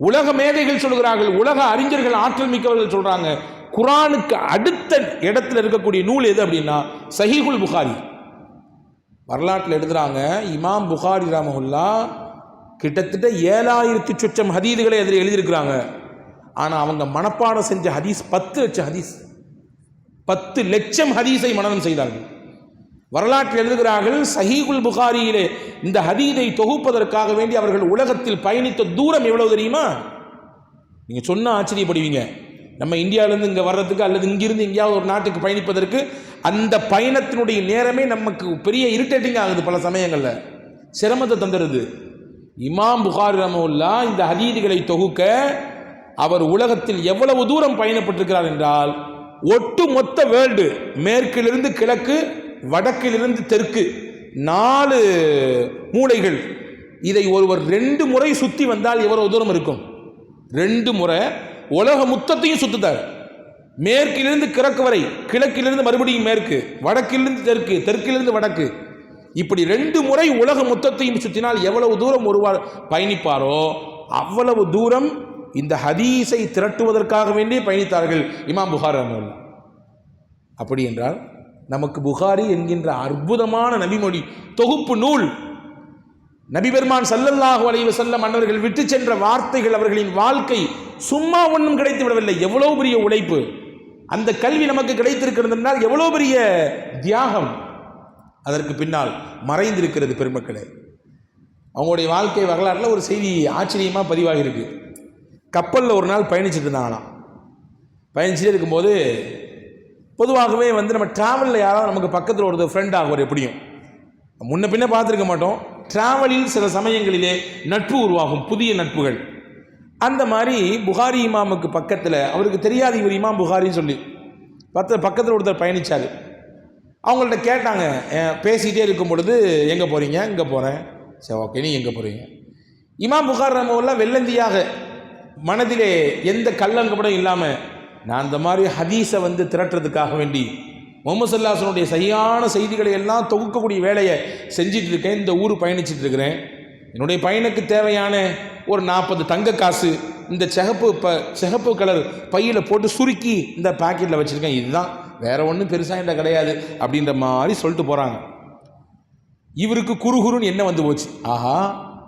உலக மேதைகள் சொல்கிறார்கள், உலக அறிஞர்கள், ஆற்றல் மிக்கவர்கள் சொல்றாங்க, குர்ஆனுக்கு அடுத்த இடத்துல இருக்கக்கூடிய நூல் எது அப்படின்னா சஹீஹுல் புகாரி. வரலாற்றில் எழுதுறாங்க, இமாம் புகாரி ரஹ்மத்துல்லாஹ் கிட்டத்தட்ட 7000 சொச்சம் ஹதீதுகளை அதில் எழுதியிருக்கிறாங்க. ஆனால் அவங்க மனப்பாடம் செஞ்ச ஹதீஸ் 10 லட்சம் ஹதீஸ், 10 லட்சம் ஹதீஸை மனனம் செய்தார்கள். வரலாற்றில் எழுதுகிறார்கள், சஹீஹுல் புகாரியிலே இந்த ஹதீதை தொகுப்பதற்காக வேண்டி அவர்கள் உலகத்தில் பயணித்த தூரம் எவ்வளவு தெரியுமா? நீங்கள் சொன்னால் ஆச்சரியப்படுவீங்க. நம்ம இந்தியாவிலேருந்து இங்கே வர்றதுக்கு அல்லது இங்கிருந்து எங்கேயாவது ஒரு நாட்டுக்கு பயணிப்பதற்கு அந்த பயணத்தினுடைய நேரமே நமக்கு பெரிய இரிட்டேட்டிங் ஆகுது, பல சமயங்களில் சிரமத்தை தந்துடுது. இமாம் புகாரி ரஹ்மத்துல்லாஹ் இந்த ஹதீதுகளை தொகுக்க அவர் உலகத்தில் எவ்வளவு தூரம் பயணப்பட்டிருக்கிறார் என்றால், ஒட்டு மொத்த வேர்ல்டு, மேற்கிலிருந்து கிழக்கு, வடக்கிலிருந்து தெற்கு, 4 மூலைகள், இதை ஒருவர் 2 முறை சுற்றி வந்தால் எவ்வளவு தூரம் இருக்கும்? 2 முறை உலக மொத்தத்தையும் சுத்துத்தார். மேற்கிலிருந்து கிழக்கு வரை, கிழக்கிலிருந்து மறுபடியும் மேற்கு, வடக்கிலிருந்து தெற்கு, தெற்கிலிருந்து வடக்கு, இப்படி 2 முறை உலக மொத்தத்தையும் சுற்றினால் எவ்வளவு தூரம் ஒருவர் பயணிப்பாரோ அவ்வளவு தூரம் இந்த ஹதீஸை திரட்டுவதற்காக வேண்டி பயணித்தார்கள் இமாம் புகாரி ரஹ்மத்துல்லாஹ். அப்படி என்றால் நமக்கு புகாரி என்கின்ற அற்புதமான நபிமொழி தொகுப்பு நூல், நபி பெருமான் ஸல்லல்லாஹு அலைஹி வஸல்லம் அன்னவர்கள் விட்டு சென்ற வார்த்தைகள், அவர்களின் வாழ்க்கை சும்மா ஒன்றும் கிடைத்து விடவில்லை. எவ்வளவு பெரிய உழைப்பு, அந்த கல்வி நமக்கு கிடைத்திருக்கிறது என்றால் எவ்வளவு பெரிய தியாகம் அதற்கு பின்னால் மறைந்திருக்கிறது. பெருமக்களே, அவங்களுடைய வாழ்க்கை வரலாற்றில் ஒரு செய்தி ஆச்சரியமாக பதிவாகிருக்கு. கப்பலில் ஒரு நாள் பயணிச்சுட்டு இருந்தாங்களாம். பயணிச்சுட்டே இருக்கும்போது பொதுவாகவே நம்ம ட்ராவலில் யாராவது நமக்கு பக்கத்தில் ஒரு ஃப்ரெண்ட் ஆகுவார். எப்படியும் முன்ன பின்ன பார்த்துருக்க மாட்டோம். ட்ராவலில் சில சமயங்களிலே நட்பு உருவாகும், புதிய நட்புகள். அந்த மாதிரி புகாரி இமாமுக்கு பக்கத்தில், அவருக்கு தெரியாது இவர் இமாம் புகாரின்னு சொல்லி, பக்கத்தில் ஒருத்தர் பயணித்தார். அவங்கள்ட்ட கேட்டாங்க, பேசிகிட்டே இருக்கும் பொழுது, எங்கே போகிறீங்க? இங்கே போகிறேன். சரி, ஓகே, நீ எங்கே போகிறீங்க? இமாம் புகாரி ரஹ்மத்துல்லாஹ் வெள்ளந்தியாக, மனதிலே எந்த கல்லங்கப்படம் இல்லாமல், நான் அந்த மாதிரி ஹதீஸை திரட்டுறதுக்காக வேண்டி முஹம்மது ஸல்லல்லாஹு அலைஹி வஸல்லம் சரியான செய்திகளை எல்லாம் தொகுக்கக்கூடிய வேலையை செஞ்சிட்டு இருக்கேன். இந்த ஊர் பயணிச்சுட்டு இருக்கிறேன். என்னுடைய பயனுக்கு தேவையான ஒரு 40 தங்க காசு இந்த சிகப்பு கலர் பையில் போட்டு சுருக்கி இந்த பாக்கெட்டில் வச்சுருக்கேன். இதுதான், வேற ஒன்றும் பெருசாக என்ன கிடையாது அப்படின்ற மாதிரி சொல்லிட்டு போகிறாங்க. இவருக்கு குறுகுறுன்னு என்ன வந்து போச்சு, ஆஹா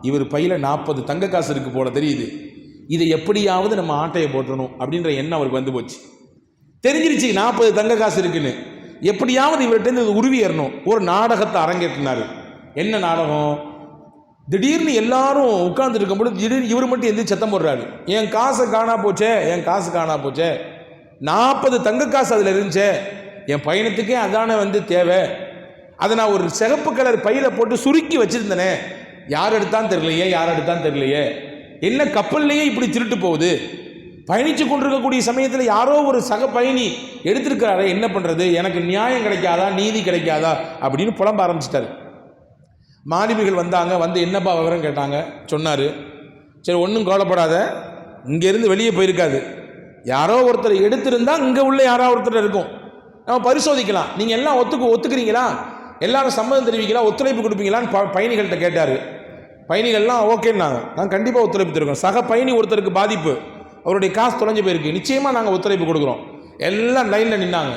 இவர் பையில் 40 தங்க காசு இருக்குது போல தெரியுது, இதை எப்படியாவது நம்ம ஆட்டையை போட்டணும் அப்படின்ற எண்ணம் அவருக்கு வந்து போச்சு. தெரிஞ்சிருச்சு 40 தங்க காசு இருக்குன்னு, எப்படியாவது இவர்கிட்ட இது உருவி ஏறணும். ஒரு நாடகத்தை அரங்கேற்றினார். என்ன நாடகம்? திடீர்னு எல்லாரும் உட்கார்ந்துட்டு இருக்கும்போது திடீர்னு இவர் மட்டும் எந்த சத்தம் போடுறாரு, என் காசை காணா போச்சே, என் காசு காணா போச்சே, 40 தங்க காசு அதில் இருந்துச்சே, என் பயணத்துக்கே அதான தேவை, அதை நான் ஒரு சிகப்பு கலர் பையில் போட்டு சுருக்கி வச்சிருந்தேனே, யார் எடுத்தான்னு தெரியலையே, யார் எடுத்தான்னு தெரியலையே, என்ன கப்பல்லையே இப்படி திருட்டு போகுது, பயணித்து கொண்டிருக்கக்கூடிய சமயத்தில் யாரோ ஒரு சக பயணி எடுத்திருக்கிறாரே, என்ன பண்ணுறது, எனக்கு நியாயம் கிடைக்காதா, நீதி கிடைக்காதா அப்படின்னு புலம்ப ஆரம்பிச்சிட்டாரு. மாலுமிகள் வந்தாங்க, என்னப்பா விவரம் கேட்டாங்க. சொன்னார், சரி ஒன்றும் கவலைப்படாத, இங்கேருந்து வெளியே போயிருக்காது, யாரோ ஒருத்தர் எடுத்திருந்தா இங்கே உள்ள யாரோ ஒருத்தர் இருக்கும், நம்ம பரிசோதிக்கலாம், நீங்கள் எல்லாம் ஒத்துக்கிறீங்களா, எல்லாரும் சம்மதம் தெரிவிக்கலாம், ஒத்துழைப்பு கொடுப்பீங்களான்னு பயணிகள்கிட்ட கேட்டார். பயணிகள்லாம் ஓகேன்னாங்க, நாங்கள் கண்டிப்பாக ஒத்துழைப்பு தருவோம். சக பயணி ஒருத்தருக்கு பாதிப்பு, அவருடைய காசு தொலைஞ்சு போயிருக்கு, நிச்சயமாக நாங்கள் ஒத்துழைப்பு கொடுக்குறோம். எல்லாம் லைனில் நின்னாங்க,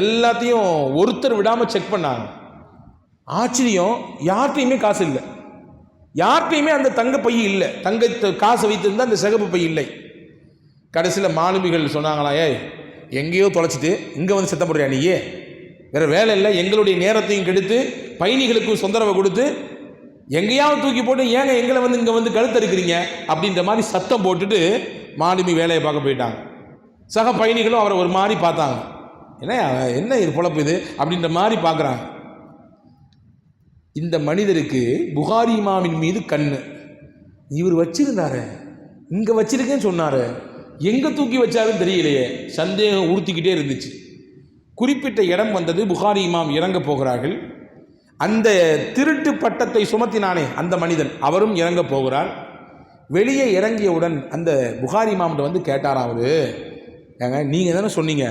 எல்லாத்தையும் ஒருத்தர் விடாமல் செக் பண்ணாங்க. ஆச்சரியம், யார்கிட்டையுமே காசு இல்லை, யார்கிட்டையுமே அந்த தங்க பை இல்லை, தங்க காசை வைத்திருந்தால் அந்த சிகப்பு பை இல்லை. கடைசியில் மாலுமிகள் சொன்னாங்களா, எங்கேயோ தொலைச்சிட்டு இங்கே சத்தம் போடுறியா, நீயே வேறு வேலை இல்லை, எங்களுடைய நேரத்தையும் கெடுத்து பயணிகளுக்கும் தொந்தரவை கொடுத்து எங்கேயாவது தூக்கி போட்டு ஏங்க எங்களை இங்கே கழுத்தறுக்கிறீங்க அப்படின்ற மாதிரி சத்தம் போட்டுட்டு மாலுமி வேலையை பார்க்க போயிட்டாங்க. சக பயணிகளும் அவரை ஒரு மாதிரி பார்த்தாங்க, என்ன இது பொழப்பு இது அப்படின்ற மாதிரி பார்க்குறாங்க. இந்த மனிதருக்கு புகாரி இமாமின் மீது கண்ணு, இவர் வச்சிருந்தாரு, இங்கே வச்சிருக்கேன்னு சொன்னார், எங்கே தூக்கி வச்சாருன்னு தெரியலையே, சந்தேகம் உறுத்திக்கிட்டே இருந்துச்சு. குறிப்பிட்ட இடம் வந்தது, புகாரி இமாம் இறங்க போகிறார்கள். அந்த திருட்டு பட்டத்தை சுமத்தினானே அந்த மனிதன், அவரும் இறங்க போகிறார். வெளியே இறங்கியவுடன் அந்த புகாரி இமாம்கிட்ட கேட்டாராம் அவரு, ஏங்க நீங்கள் தானே சொன்னீங்க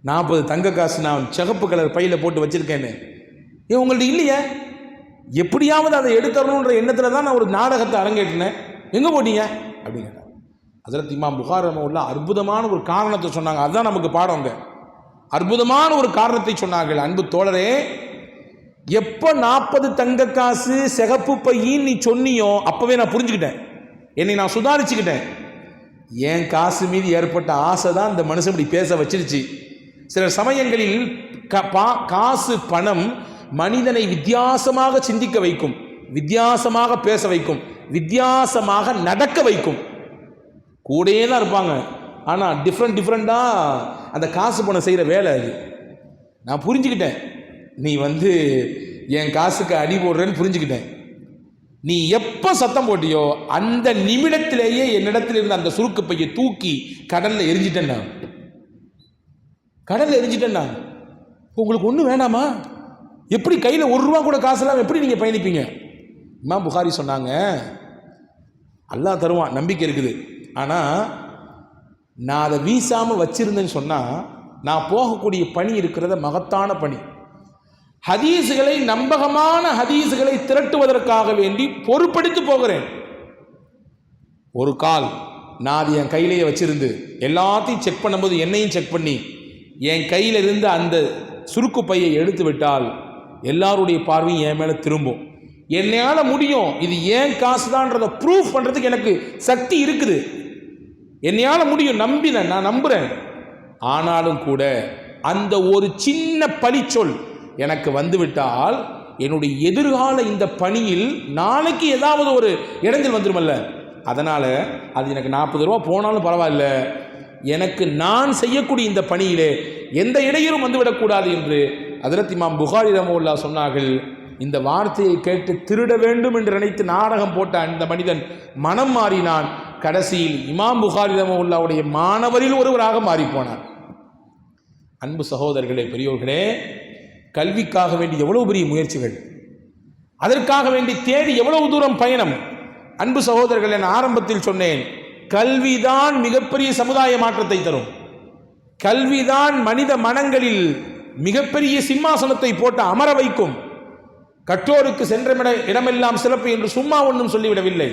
40 தங்க காசு நான் சிகப்பு கலர் பையில் போட்டு வச்சுருக்கேன்னு, உங்கள்ட்ட இல்லையே, எப்படியாவது அதை எடுத்துடணுன்ற எண்ணத்தில் தான் நான் ஒரு நாடகத்தை அரங்கேற்றினேன், எங்கே போட்டீங்க அப்படின்னு கேட்டாங்க. ஹஜ்ரத் இமாம் புகாரி ரஹ்மத்துல்லாஹ் அற்புதமான ஒரு காரணத்தை சொன்னாங்க. அதுதான் நமக்கு பாடங்க. அற்புதமான ஒரு காரணத்தை சொன்னார்கள். அன்பு தோழரே, எப்போ 40 தங்க காசு சிகப்பு பையின்னு நீ சொன்னியோ அப்போவே நான் புரிஞ்சுக்கிட்டேன், என்னை நான் சுதாரிச்சுக்கிட்டேன். என் காசு மீது ஏற்பட்ட ஆசை தான் இந்த மனுஷன் இப்படி பேச வச்சிருச்சு. சில சமயங்களில் காசு பணம் மனிதனை வித்தியாசமாக சிந்திக்க வைக்கும், வித்தியாசமாக பேச வைக்கும், வித்தியாசமாக நடக்க வைக்கும். கூடயே தான் இருப்பாங்க, ஆனால் டிஃப்ரெண்ட்டாக அந்த காசு பணம் செய்கிற வேலை அது. நான் புரிஞ்சுக்கிட்டேன், நீ என் காசுக்கு அடி போடுறேன்னு புரிஞ்சுக்கிட்டேன். நீ எப்போ சத்தம் போட்டியோ அந்த நிமிடத்திலேயே என்னிடத்தில் இருந்த அந்த சுருக்கு பையை தூக்கி கடலில் எரிஞ்சிட்டேன் நான். உங்களுக்கு ஒன்றும் வேணாமா? எப்படி கையில் ₹1 கூட காசு இல்லாமல் எப்படி நீங்கள் பயணிப்பீங்க? இமாம் புகாரி சொன்னாங்க, அல்லாஹ் தருவான், நம்பிக்கை இருக்குது. ஆனால் நான் அதை வீசாமல் வச்சிருந்தேன்னு சொன்னால் நான் போகக்கூடிய பணி இருக்கிறத மகத்தான பணி. ஹதீஸுகளை, நம்பகமான ஹதீஸுகளை திரட்டுவதற்காக வேண்டி பொறுப்படுத்தி போகிறேன். ஒரு கால் நான் அது என் கையிலேயே வச்சிருந்து எல்லாத்தையும் செக் பண்ணும்போது என்னையும் செக் பண்ணி என் கையில் இருந்து அந்த சுருக்கு பையை எடுத்து விட்டால் எல்லாருடைய பார்வையும் என் மேலே திரும்பும். என்னால் முடியும், இது ஏன் காசு தான்றதை ப்ரூஃப் பண்ணுறதுக்கு எனக்கு சக்தி இருக்குது, என்னையால் முடியும், நம்பினேன், நான் நம்புகிறேன். ஆனாலும் கூட அந்த ஒரு சின்ன பழிச்சொல் எனக்கு வந்துவிட்டால் என்னுடைய எதிர்கால இந்த பணியில் நாளைக்கு ஏதாவது ஒரு இடைஞ்சல் வந்துடுமல்ல. அதனால் அது எனக்கு ₹40 போனாலும் பரவாயில்ல, எனக்கு நான் செய்யக்கூடிய இந்த பணியிலே எந்த இடையூறும் வந்துவிடக்கூடாது என்று ஹஜ்ரத் இமாம் புகாரி ரஹ்மத்துல்லாஹி சொன்னார்கள். இந்த வார்த்தையை கேட்டு திருட வேண்டும் என்று நினைத்து நாடகம் போட்ட அந்த மனிதன் மனம் மாறினான். கடைசியில் இமாம் புகாரி ரஹ்மத்துல்லாஹுடைய மாணவரில் ஒருவராக மாறிப்போனார். அன்பு சகோதரர்களே, பெரியோர்களே, கல்விக்காக வேண்டி எவ்வளவு பெரிய முயற்சிகள், அதற்காக வேண்டி தேடி எவ்வளவு தூரம் பயணம். அன்பு சகோதரர்கள், நான் ஆரம்பத்தில் சொன்னேன், கல்விதான் மிகப்பெரிய சமுதாய மாற்றத்தை தரும். கல்விதான் மனித மனங்களில் மிகப்பெரிய சிம்மாசனத்தை போட்டு அமர வைக்கும். கற்றோருக்கு சென்ற இடமெல்லாம் சிறப்பு என்று சும்மா ஒன்றும் சொல்லிவிடவில்லை,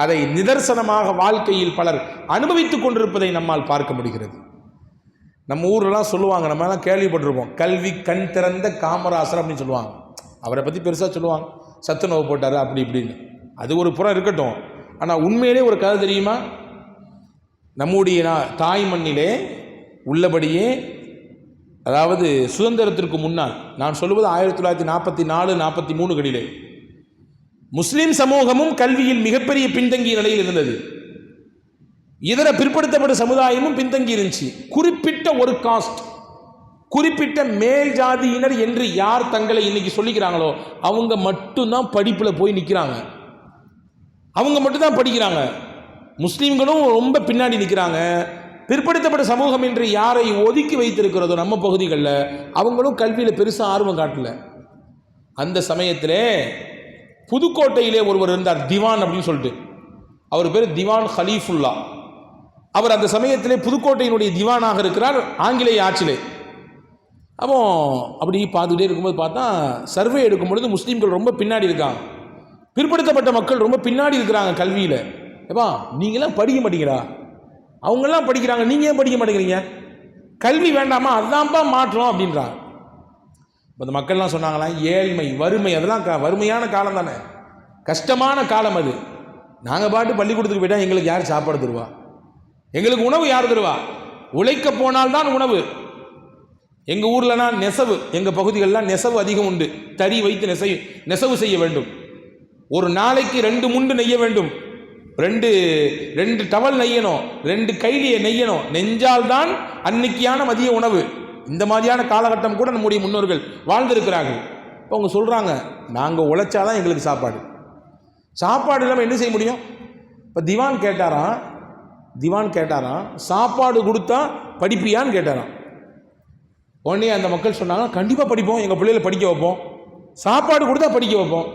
அதை நிதர்சனமாக வாழ்க்கையில் பலர் அனுபவித்துக் கொண்டிருப்பதை நம்மால் பார்க்க முடிகிறது. நம்ம ஊர்லாம் சொல்லுவாங்க, நம்ம எல்லாம் கேள்விப்பட்டிருப்போம், கல்வி கண் திறந்த காமராசர் அப்படின்னு சொல்லுவாங்க. அவரை பற்றி பெருசாக சொல்லுவாங்க, சத்துணவு போட்டார் அப்படி இப்படின்னு. அது ஒரு புறம் இருக்கட்டும். ஆனால் உண்மையிலே ஒரு கதை தெரியுமா? நம்முடைய தாய் மண்ணிலே உள்ளபடியே, அதாவது சுதந்திரத்திற்கு முன்னால், நான் சொல்லுவது 1944-43 முஸ்லிம் சமூகமும் கல்வியில் மிகப்பெரிய பின்தங்கிய நிலையில் இருந்தது. இதர பிற்படுத்தப்பட்ட சமுதாயமும் பின்தங்கி இருந்துச்சு. குறிப்பிட்ட ஒரு காஸ்ட், குறிப்பிட்ட மேல் ஜாதியினர் என்று யார் தங்களை இன்னைக்கு சொல்லிக்கிறாங்களோ அவங்க மட்டும்தான் படிப்பில் போய் நிற்கிறாங்க, அவங்க மட்டும்தான் படிக்கிறாங்க. முஸ்லீம்களும் ரொம்ப பின்னாடி நிற்கிறாங்க. பிற்படுத்தப்பட்ட சமூகம் என்று யாரை ஒதுக்கி வைத்திருக்கிறதோ நம்ம பகுதிகளில் அவங்களும் கல்வியில் பெருசாக ஆர்வம் காட்டல. அந்த சமயத்திலே புதுக்கோட்டையிலே ஒருவர் இருந்தார், திவான் அப்படின்னு சொல்லிட்டு. அவர் பேர் திவான் ஹலீஃபுல்லா. அவர் அந்த சமயத்திலே புதுக்கோட்டையினுடைய திவானாக இருக்கிறார், ஆங்கிலேய ஆட்சியிலே. அப்போ அப்படி பார்த்துக்கிட்டே இருக்கும்போது பார்த்தா சர்வே எடுக்கும் பொழுது முஸ்லீம்கள் ரொம்ப பின்னாடி இருக்காங்க, பிற்படுத்தப்பட்ட மக்கள் ரொம்ப பின்னாடி இருக்கிறாங்க கல்வியில். ஏப்பா நீங்களாம் படிக்க மாட்டீங்களா? அவங்கெல்லாம் படிக்கிறாங்க, நீங்கள் ஏன் படிக்க மாட்டேங்கிறீங்க? கல்வி வேண்டாமா? அதுதான்ப்பா மாற்றம் அப்படின்றாங்க. இப்போ இந்த மக்கள்லாம் சொன்னாங்களா, ஏழ்மை, வறுமை, அதெல்லாம் வறுமையான காலம் தானே, கஷ்டமான காலம் அது. நாங்கள் பாட்டு பள்ளிக்கூடத்துக்கு போயிட்டால் எங்களுக்கு யார் சாப்பாடு தருவா? எங்களுக்கு உணவு யார் தருவா? உழைக்க போனால்தான் உணவு. எங்கள் ஊர்லனா நெசவு, எங்கள் பகுதிகளெலாம் நெசவு அதிகம் உண்டு. தறி வைத்து நெசவு செய்ய வேண்டும். ஒரு நாளைக்கு 2 முண்டு நெய்ய வேண்டும், 2 டவல் நெய்யணும், 2 கைலியை நெய்யணும், நெஞ்சால்தான் அன்னைக்கியான மதிய உணவு. இந்த மாதிரியான காலகட்டம் கூட நம்முடைய முன்னோர்கள் வாழ்ந்திருக்கிறார்கள். இப்போ அவங்க சொல்கிறாங்க, நாங்கள் உழைச்சாதான் எங்களுக்கு சாப்பாடு, சாப்பாடு இல்லாமல் என்ன செய்ய முடியும்? இப்போ திவான் கேட்டாராம், சாப்பாடு கொடுத்தா படிப்பியான்னு கேட்டாராம். உடனே அந்த மக்கள் சொன்னாங்க, கண்டிப்பாக படிப்போம், எங்கள் பிள்ளைகளை படிக்க வைப்போம், சாப்பாடு கொடுத்தா படிக்க வைப்போம்.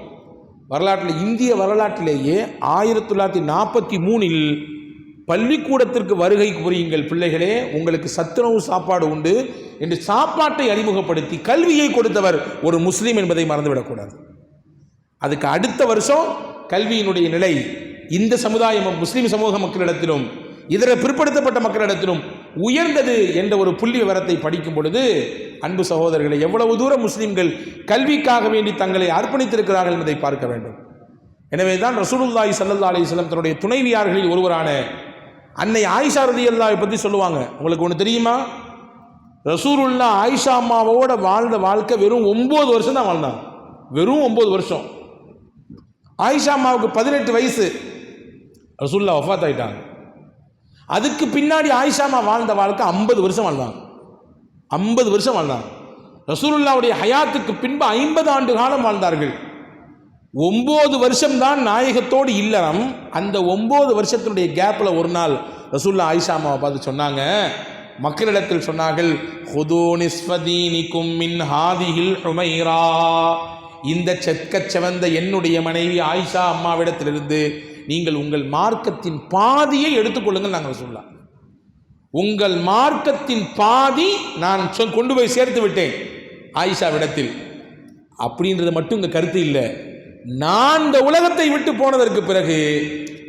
வரலாற்றில், இந்திய வரலாற்றிலேயே 1943 பள்ளிக்கூடத்திற்கு வருகை புரியுங்கள் பிள்ளைகளே, உங்களுக்கு சத்துணவு சாப்பாடு உண்டு என்று சாப்பாட்டை அறிமுகப்படுத்தி கல்வியை கொடுத்தவர் ஒரு முஸ்லீம் என்பதை மறந்துவிடக்கூடாது. அதுக்கு அடுத்த வருஷம் கல்வியினுடைய நிலை இந்த சமுதாயம், முஸ்லீம் சமூக மக்களிடத்திலும் இதர பிற்படுத்தப்பட்ட மக்களிடத்திலும் உயர்ந்தது என்ற ஒரு புள்ளி விவரத்தை படிக்கும் பொழுது, அன்பு சகோதரர்களை, எவ்வளவு தூரம் முஸ்லீம்கள் கல்விக்காக வேண்டி தங்களை அர்ப்பணித்திருக்கிறார்கள் என்பதை பார்க்க வேண்டும். எனவே தான் ரசூலுல்லாஹி ஸல்லல்லாஹு அலைஹி வஸல்லம் தன்னுடைய துணைவியார்களில் ஒருவரான அன்னை ஆயிஷா ரலியல்லாஹு பற்றி சொல்லுவாங்க. உங்களுக்கு ஒன்று தெரியுமா? ரசூலுல்லாஹ் ஆயிஷா அம்மாவோட வாழ்ந்த வாழ்க்கை வெறும் 9 வருஷம் தான் வாழ்ந்தாங்க. வெறும் 9 வருஷம். ஆயிஷா அம்மாவுக்கு 18 வயசு, ரசூலுல்லாஹ் வஃபாத் ஆயிட்டாங்க. அதுக்கு பின்னாடி ஆயிஷாமா வாழ்ந்த வாழ்க்கை 50 வருஷம் வாழ்ந்தாங்க. 50 வருஷம் வாழ்ந்தாங்க. ரசூலுல்லாவுடைய ஹயாத்துக்கு பின்பு 50 ஆண்டு காலம் வாழ்ந்தார்கள். 9 வருஷம்தான் நாயகத்தோடு இல்லறம். அந்த 9 வருஷத்தினுடைய கேப்பில் ஒரு நாள் ரசூலுல்லா ஆயிஷாமாவை பார்த்து சொன்னாங்க, மக்களிடத்தில் சொன்னார்கள், ஹுதூ நிஸ்ஃபதீனிகும் மின் ஹாதிஹில் ஹுமைரா, இந்த செக்கச்சவந்த என்னுடைய மனைவி ஆயிஷா அம்மாவிடத்திலிருந்து நீங்கள் உங்கள் மார்க்கத்தின் பாதியை எடுத்துக்கொள்ளுங்கள். நாங்கள் சொல்லலாம், உங்கள் மார்க்கத்தின் பாதி நான் கொண்டு போய் சேர்த்து விட்டேன் ஆயிஷாவிடத்தில். அப்படின்றது மட்டும் இங்கே கருத்து இல்லை. நான் இந்த உலகத்தை விட்டு போனதற்கு பிறகு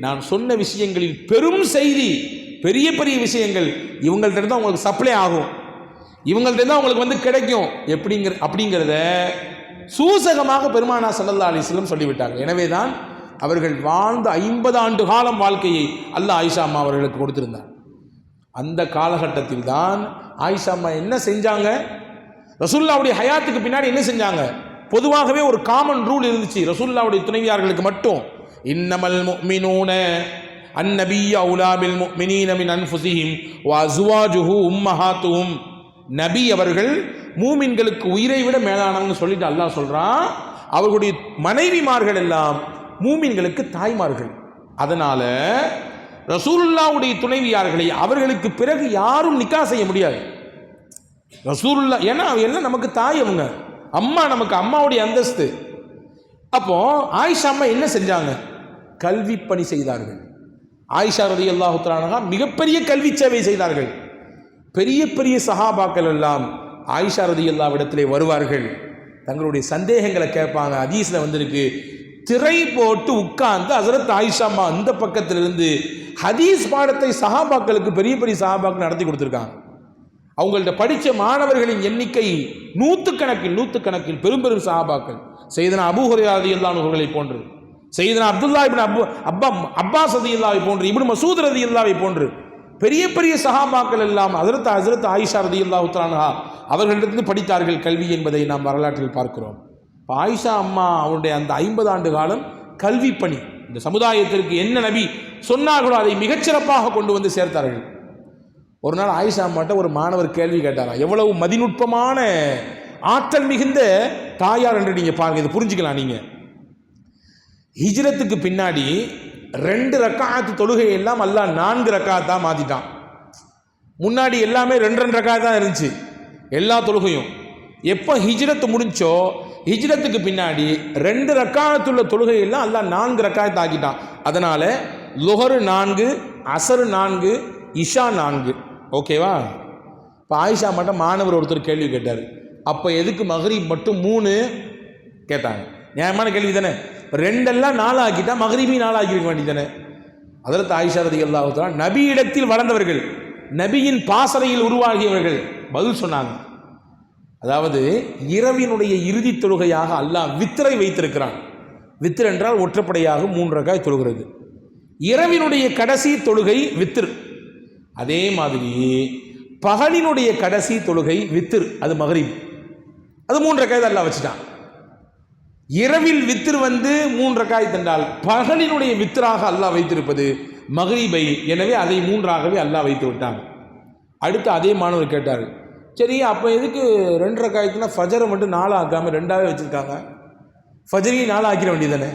நான் சொன்ன விஷயங்களில் பெரும் செய்தி, பெரிய பெரிய விஷயங்கள் இவங்கள்ட்ட தான் உங்களுக்கு சப்ளை ஆகும், இவங்கள்ட்ட தான் உங்களுக்கு கிடைக்கும் அப்படிங்கிறத சூசகமாக பெருமானார் ஸல்லல்லாஹு அலைஹி வஸல்லம் சொல்லிவிட்டாங்க. எனவே தான் அவர்கள் வாழ்ந்த 50 ஆண்டு காலம் வாழ்க்கையை அல்லாஹ் ஆயிஷா அம்மா அவர்களுக்கு கொடுத்திருந்தார். அந்த காலகட்டத்தில் தான் ஆயிஷா அம்மா என்ன செஞ்சாங்க, ரசூலுல்லாவுடைய ஹயாத்துக்கு பின்னாடி என்ன செஞ்சாங்க? பொதுவாகவே ஒரு காமன் ரூல் இருந்துச்சு ரசூலுல்லாவுடைய துணைவியார்களுக்கு மட்டும். இன்னமல் முஃமினூன அன்னபிய்ய அவுலா பில் முஃமினீன மின் அன்ஃபுஸிஹிம் வ அஸ்வாஜுஹு உம்மஹாத்துஹும். நபி அவர்கள் மூமின்களுக்கு உயிரை விட மேலானவன்னு சொல்லிட்டு அல்லாஹ் சொல்றான். அவர்களுடைய மனைவிமார்கள் எல்லாம் மூமின்களுக்கு தாய்மார்கள். அதனால ரசூலுல்லாவுடைய துணைவியார்களை அவர்களுக்கு பிறகு யாரும் நிக்கா செய்ய முடியாது. ரசூலுல்லா ஏன்னா எல்லாம் நமக்கு தாய், அவங்க அம்மா, நமக்கு அம்மாவுடைய அந்தஸ்து. அப்போ ஆயிஷா அம்மா என்ன செஞ்சாங்க? கல்வி பணி செய்தார்கள். ஆயிஷா ரலியல்லாஹு தஆலா அன்ஹா மிகப்பெரிய கல்வி சேவை செய்தார்கள். பெரிய பெரிய சஹாபாக்கள் எல்லாம் ஆயிஷா ரலியல்லாஹு இடத்திலே வருவார்கள், தங்களுடைய சந்தேகங்களை கேட்பாங்க. ஹதீஸ்ல வந்திருக்கு, திரை போட்டு உட்கார்ந்து ஹஸரத் ஆயிஷா அம்மா அந்த பக்கத்திலிருந்து ஹதீஸ் பாடத்தை சஹாபாக்களுக்கு, பெரிய பெரிய சஹாபாக்கள் நடத்தி கொடுத்துருக்காங்க. அவங்கள்ட்ட படித்த மாணவர்களின் எண்ணிக்கை நூற்றுக்கணக்கில் பெரும் பெரும் சஹாபாக்கள். சையதுனா அபூ ஹுரைரா ரலியல்லாஹு அன்ஹு அவர்களை போன்று, சையதுனா அப்துல்லா இப்னு அப்பாஸ் ரலியல்லாஹு போன்று, இப்னு மசூத் ரலியல்லாஹு போன்று பெரிய பெரிய சஹாபாக்கள் எல்லாம் ஹஸரத் ஆயிஷா ரலியல்லாஹு தஆலா அன்ஹா அவர்களிடத்திலிருந்து படித்தார்கள் கல்வி என்பதை நாம் வரலாற்றில் பார்க்கிறோம். ஆயிஷா அம்மா அவருடைய அந்த 50 ஆண்டு காலம் கல்வி பணி, இந்த சமுதாயத்திற்கு என்ன நபி சொன்னார்களோ அதை மிகச்சிறப்பாக கொண்டு வந்து சேர்த்தார்கள். ஒரு நாள் ஆயிஷா அம்மாட்ட ஒரு மாணவர் கேள்வி கேட்டாராம். எவ்வளவு மதிநுட்பமான ஆற்றல் மிகுந்த தாயார் என்று நீங்க பாருங்க, இதை புரிஞ்சுக்கலாம். நீங்க ஹிஜ்ரத்துக்கு பின்னாடி 2 ரக்காத்து தொழுகை எல்லாம் அல்லாஹ் 4 ரக்காத்தா மாத்திட்டான். முன்னாடி எல்லாமே 2 ரக்காத் தான் இருந்துச்சு எல்லா தொழுகையும். எப்போ ஹிஜ்ரத்து முடிஞ்சோ ஹிஜ்ரத்துக்கு பின்னாடி 2 ரக்காத்துள்ள தொழுகை எல்லாம் அல்லாஹ் 4 ரக்காத் ஆக்கிட்டான். அதனால லுஹர் 4, அசர் 4, இஷா 4. ஓகேவா? இப்போ ஆயிஷா மட்டும் மாணவர் ஒருத்தர் கேள்வி கேட்டார், அப்போ எதுக்கு மக்ரிப் மட்டும் 3 கேட்டாங்க. நியாயமான கேள்வி தானே. 2 4 ஆக்கிட்டா மக்ரிபி 4 ஆக்கியிருக்க வேண்டியதானே. ஹஸரத் ஆயிஷா ரலியல்லாஹு தஆலா நபி இடத்தில் வளர்ந்தவர்கள், நபியின் பாசறையில் உருவாகியவர்கள் பதில் சொன்னாங்க. அதாவது இரவினுடைய இறுதி தொழுகையாக அல்லாஹ் வித்ரை வைத்திருக்கிறான். வித்ர் என்றால் ஒற்றைப்படையாக 3 ரக்காத் தொழுகிறது. இரவினுடைய கடைசி தொழுகை வித்ர். அதே மாதிரி பகலினுடைய கடைசி தொழுகை வித்ர், அது மக்ரிப். அது 3 ரக்காத் அல்லாஹ் வச்சுட்டான். இரவில் வித்ர் 3 ரக்காத் என்றால் பகலினுடைய வித்ராக அல்லாஹ் வைத்திருப்பது மக்ரிபை. எனவே அதை 3ஆகவே அல்லாஹ் வைத்து விட்டாங்க. அடுத்து அதே மாணவர் கேட்டார், சரி அப்போ எதுக்கு 2 ரக்காத்துனா ஃபஜரை மட்டும் 4 ஆக்காமல் 2ஆவே வச்சுருக்காங்க? ஃபஜரையும் 4 ஆக்கிட வேண்டியதானே,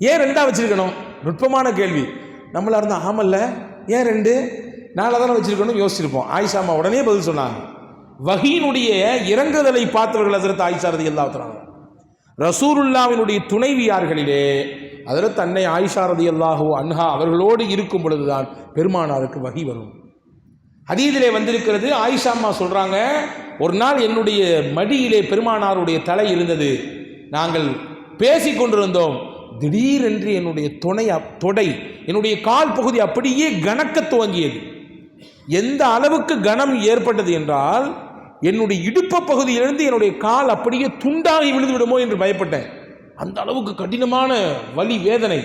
ஏன் 2ஆ வச்சுருக்கணும்? நுட்பமான கேள்வி. நம்மளா இருந்தால் ஆமல்ல, ஏன் 2 4 தானே வச்சுருக்கணும் யோசிச்சிருப்போம். ஆயிஷா அம்மா உடனே பதில் சொன்னாங்க, வஹீனுடைய இறங்குதலை பார்த்தவர்கள் ஹஸரத் ஆயிஷா ரலியல்லாஹு தஆலா. ரசூலுல்லாவினுடைய துணைவியார்களிலே ஹஸரத் அன்னை ஆயிஷா ரலியல்லாஹு அன்ஹா அவர்களோடு இருக்கும் பொழுதுதான் பெருமானாருக்கு வஹி வரும். ஹதீஸிலே வந்திருக்கிறது, ஆயிஷா அம்மா சொல்றாங்க, ஒரு நாள் என்னுடைய மடியிலே பெருமானாருடைய தலை இருந்தது, நாங்கள் பேசிக் கொண்டிருந்தோம், திடீரென்று என்னுடைய தொடை என்னுடைய கால் பகுதி அப்படியே கனக்க துவங்கியது. எந்த அளவுக்கு கனம் ஏற்பட்டது என்றால் என்னுடைய இடுப்பு பகுதியிலிருந்து என்னுடைய கால் அப்படியே துண்டாகி விழுந்து விடுமோ என்று பயப்பட்டேன். அந்த அளவுக்கு கடினமான வலி, வேதனை.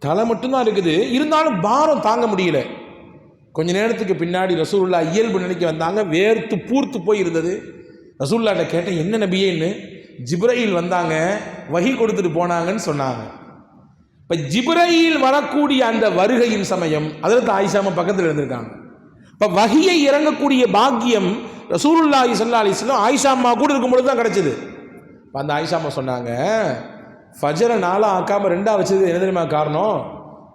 தலை மட்டும்தான் இருக்குது, இருந்தாலும் பாரம் தாங்க முடியல. கொஞ்ச நேரத்துக்கு பின்னாடி ரசூலுல்லாஹ் இயல்பு நினைக்க வந்தாங்க, வேர்த்து பூர்த்து போய் இருந்தது. ரசூலுல்லாஹ்ட்ட கேட்டேன், என்ன நபியேன்னு. ஜிப்ரீல் வந்தாங்க, வஹி கொடுத்துட்டு போனாங்கன்னு சொன்னாங்க. இப்போ ஜிப்ரீல் வரக்கூடிய அந்த வருகையின் சமயம் ஹஜ்ரத் ஆயிஷா பக்கத்தில் இருந்திருக்காங்க. இப்போ வஹியை இறங்கக்கூடிய பாக்கியம் ரசூலுல்லாஹி ஸல்லல்லாஹு அலைஹி வஸல்லம் ஆயிஷா அம்மா கூட இருக்கும்பொழுது தான் கிடைச்சது. அந்த ஆயிஷா அம்மா சொன்னாங்க, ஃபஜரை 4 ஆக்காம 2 வச்சது என்ன தெரியுமா காரணம்?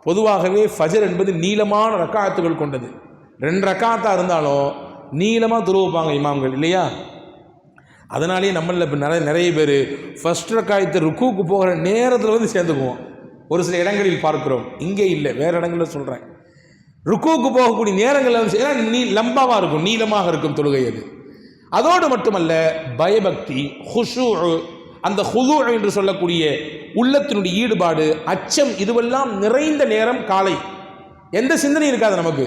பொதுவாகவே ஃபஜர் என்பது நீளமான ரக்காத்துகள் கொண்டது. 2 ரக்காத்தா இருந்தாலும் நீளமாக துருவப்பாங்க இமாம்கள் இல்லையா? அதனாலேயே நம்மளில் இப்போ நிறைய பேர் ஃபர்ஸ்ட் ரக்காயத்தை ருக்குவுக்கு போகிற நேரத்தில் வந்து சேர்ந்துக்குவோம். ஒரு சில இடங்களில் பார்க்கிறோம், இங்கே இல்லை வேறு இடங்களில் சொல்கிறேன். ருக்குவுக்கு போகக்கூடிய நேரங்களில் வந்து லம்பாவாக இருக்கும், நீளமாக இருக்கும் தொழுகை அது. அதோடு மட்டுமல்ல பயபக்தி, ஹுஷூ, அந்த ஹுது என்று சொல்லக்கூடிய உள்ளத்தினுடைய ஈடுபாடு, அச்சம், இதுவெல்லாம் நிறைந்த நேரம் காலை. எந்த சிந்தனையும் இருக்காது நமக்கு.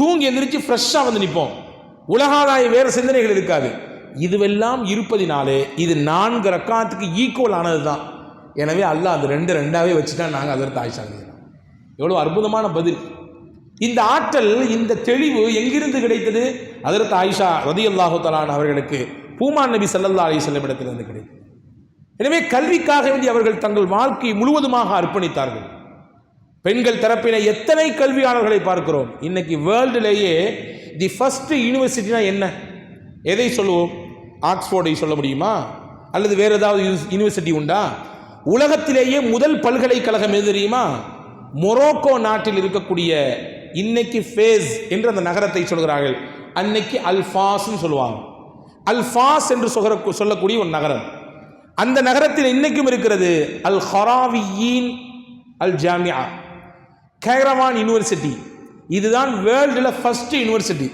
தூங்கி எந்திரிச்சு ஃப்ரெஷ்ஷாக வந்து நிற்போம். உலகாதாய வேறு சிந்தனைகள் இருக்காது. இதுவெல்லாம் இருப்பதினாலே இது 4 ரக்காத்துக்கு ஈக்குவல் ஆனது தான். எனவே அல்லாஹ் அது 2 வச்சுட்டா நாங்கள் அதற்கு ஆயிஷா. எவ்வளோ அற்புதமான பதில்! இந்த ஆற்றல், இந்த தெளிவு எங்கிருந்து கிடைத்தது? அதற்கு ஆயிஷா ரலியல்லாஹு தஆலா அவர்களுக்கு பூமான் நபி ஸல்லல்லாஹு அலைஹி வஸல்லம் இடத்திலிருந்து கிடைத்தது. எனவே கல்விக்காக வேண்டி அவர்கள் தங்கள் வாழ்க்கை முழுவதுமாக அர்ப்பணித்தார்கள். பெண்கள் தரப்பிலே எத்தனை கல்வியாளர்களை பார்க்கிறோம். இன்னைக்கு வேர்ல்டுலேயே தி ஃபர்ஸ்ட் யூனிவர்சிட்டினா என்ன, எதை சொல்லுவோம்? ஆக்ஸ்போர்டை சொல்ல முடியுமா? அல்லது வேறு ஏதாவது யூனிவர்சிட்டி உண்டா? உலகத்திலேயே முதல் பல்கலைக்கழகம் எது தெரியுமா? மொரோக்கோ நாட்டில் இருக்கக்கூடிய, இன்னைக்கு ஃபேஸ் என்று அந்த நகரத்தை சொல்கிறார்கள், அன்னைக்கு அல்ஃபாஸ்ன்னு சொல்லுவாங்க. அல்ஃபாஸ் என்று சொல்லக்கூடிய ஒரு நகரம். அந்த நகரத்தில் இன்னைக்கும் இருக்கிறது அல் ஹராவியின் அல் ஜாமியா, கைரவான் யூனிவர்சிட்டி. இதுதான் வேர்ல்டில் ஃபர்ஸ்ட் யூனிவர்சிட்டி,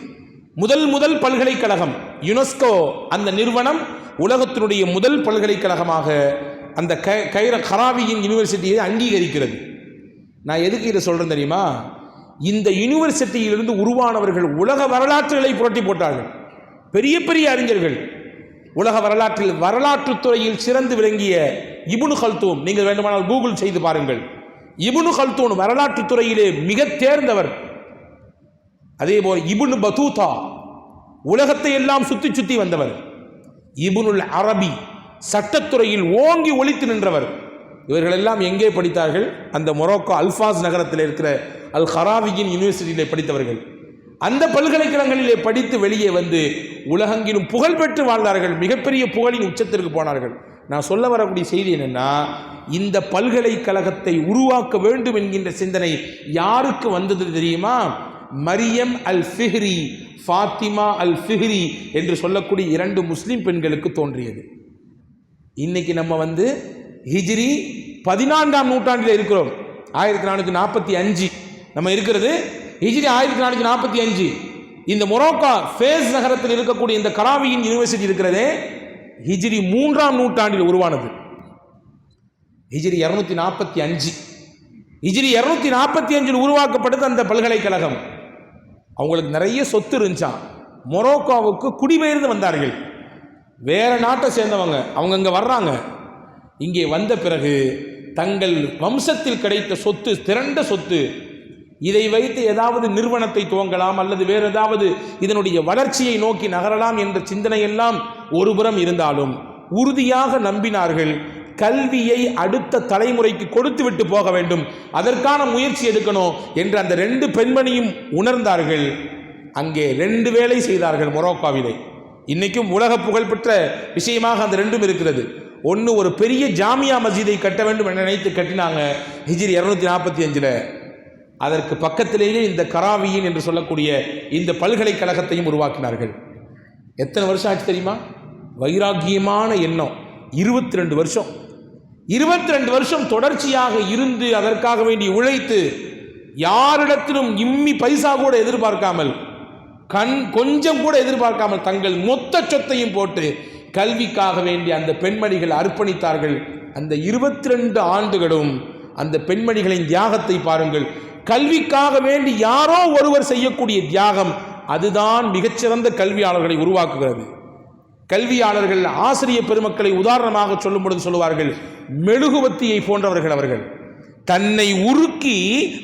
முதல் பல்கலைக்கழகம். யுனெஸ்கோ அந்த நிறுவனம் உலகத்தினுடைய முதல் பல்கலைக்கழகமாக அந்த ஹராவியின் யூனிவர்சிட்டியை அங்கீகரிக்கிறது. நான் எதுக்கு இதை சொல்றேன் தெரியுமா? இந்த யூனிவர்சிட்டியிலிருந்து உருவானவர்கள் உலக வரலாற்றுகளை புரட்டி போட்டார்கள். பெரிய பெரிய அறிஞர்கள், உலக வரலாற்றில் வரலாற்றுத் துறையில் சிறந்து விளங்கிய இப்னு கல்தூன், நீங்கள் வேண்டுமானால் கூகுள் செய்து பாருங்கள். இப்னு கல்தூன் வரலாற்றுத் துறையிலே மிக தேர்ந்தவர். அதேபோல் இப்னு பதூதா உலகத்தை எல்லாம் சுத்தி வந்தவர். இப்னுல் அரபி சட்டத்துறையில் ஓங்கி ஒலித்து நின்றவர். இவர்கள் எல்லாம் எங்கே படித்தார்கள்? அந்த மொரோக்கோ அல்ஃபாஸ் நகரத்தில் இருக்கிற அல் ஹராவியின் யூனிவர்சிட்டியிலே படித்தவர்கள். அந்த பல்கலைக்கழகங்களிலே படித்து வெளியே வந்து உலகெங்கிலும் புகழ் பெற்று வாழ்ந்தார்கள். மிகப்பெரிய புகழின் உச்சத்திற்கு போனார்கள். நான் சொல்ல வரக்கூடிய செய்தி என்னன்னா, இந்த பல்கலைக்கழகத்தை உருவாக்க வேண்டும் என்கின்ற சிந்தனை யாருக்கு வந்தது தெரியுமா? மரியம் அல் ஃபிஹ்ரி, ஃபாத்திமா அல் ஃபிஹ்ரி என்று சொல்லக்கூடிய 2 முஸ்லிம் பெண்களுக்கு தோன்றியது. இன்னைக்கு நம்ம வந்து ஹிஜ்ரி 14ஆம் நூற்றாண்டில் இருக்கிறோம். 1445 நம்ம இருக்கிறது. ஹிஜ்ரி 1445. இந்த மொரோக்கோ ஃபேஸ் நகரத்தில் இருக்கக்கூடிய இந்த கராவியின் யூனிவர்சிட்டி இருக்கிறதே ஹிஜ்ரி 3ஆம் நூற்றாண்டில் உருவானது. ஹிஜ்ரி 245. ஹிஜ்ரி 245 உருவாக்கப்பட்டது அந்த பல்கலைக்கழகம். அவங்களுக்கு நிறைய சொத்து இருந்துச்சான். மொரோக்கோவுக்கு குடிபெயர்ந்து வந்தார்கள். வேற நாட்டை சேர்ந்தவங்க அவங்க இங்கே வர்றாங்க. இங்கே வந்த பிறகு தங்கள் வம்சத்தில் கிடைத்த சொத்து, திரண்ட சொத்து, இதை வைத்து ஏதாவது நிறுவனத்தை துவங்கலாம் அல்லது வேறு ஏதாவது இதனுடைய வளர்ச்சியை நோக்கி நகரலாம் என்ற சிந்தனையெல்லாம் ஒருபுறம் இருந்தாலும் உறுதியாக நம்பினார்கள், கல்வியை அடுத்த தலைமுறைக்கு கொடுத்து விட்டு போக வேண்டும், அதற்கான முயற்சி எடுக்கணும் என்று அந்த 2 பெண்மணியும் உணர்ந்தார்கள். அங்கே 2 வேலை செய்தார்கள் மொரோக்கோவிலே. இன்னைக்கும் உலக புகழ்பெற்ற விஷயமாக அந்த 2ம் இருக்கிறது. ஒன்று, ஒரு பெரிய ஜாமியா மஸ்ஜிதை கட்ட வேண்டும் என நினைத்து கட்டினாங்க ஹிஜ்ரி 245. அதற்கு பக்கத்திலேயே இந்த கராவியின் என்று சொல்லக்கூடிய இந்த பல்கலைக்கழகத்தையும் உருவாக்கினார்கள். எத்தனை வருஷம் ஆச்சு தெரியுமா? வைராக்கியமான எண்ணம். 22 வருஷம். 22 வருஷம் தொடர்ச்சியாக இருந்து அதற்காக வேண்டி உழைத்து யாரிடத்திலும் இம்மி பைசா கூட எதிர்பார்க்காமல், கொஞ்சம் கூட எதிர்பார்க்காமல் தங்கள் மொத்த சொத்தையும் போட்டு கல்விக்காக வேண்டி அந்த பெண்மணிகள் அர்ப்பணித்தார்கள். அந்த 22 ஆண்டுகளும் அந்த பெண்மணிகளின் தியாகத்தை பாருங்கள். கல்விக்காக வேண்டி யாரோ ஒருவர் செய்யக்கூடிய தியாகம், அதுதான் மிகச்சிறந்த கல்வியாளர்களை உருவாக்குகிறது. கல்வியாளர்கள், ஆசிரியர் பெருமக்களை உதாரணமாக சொல்லும் பொழுது சொல்லுவார்கள், மெழுகுவத்தியை போன்றவர்கள் அவர்கள். தன்னை உருக்கி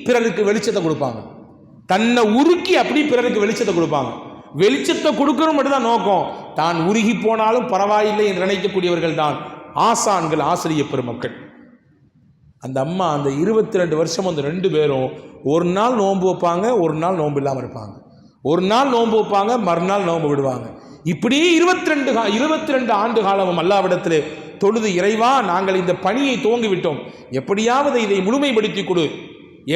பிறருக்கு வெளிச்சத்தை கொடுப்பாங்க. தன்னை உருக்கி அப்படி பிறருக்கு வெளிச்சத்தை கொடுப்பாங்க. வெளிச்சத்தை கொடுக்கணும் மட்டும்தான் நோக்கம். தான் உருகி போனாலும் பரவாயில்லை என்று நினைக்கக்கூடியவர்கள் தான் ஆசான்கள், ஆசிரியர் பெருமக்கள். அந்த அம்மா அந்த 22 வருஷம் அந்த 2 பேரும் ஒரு நாள் நோன்பு வைப்பாங்க, ஒரு நாள் நோன்பு இல்லாமல் இருப்பாங்க. ஒரு நாள் நோன்பு வைப்பாங்க, மறுநாள் நோன்பு விடுவாங்க. இப்படி 22 ஆண்டு காலமும் அல்லாஹ்விடத்திலே தொழுது, இறைவா நாங்கள் இந்த பணியை துவங்கிவிட்டோம், எப்படியாவது இதை முழுமைப்படுத்தி கொடு,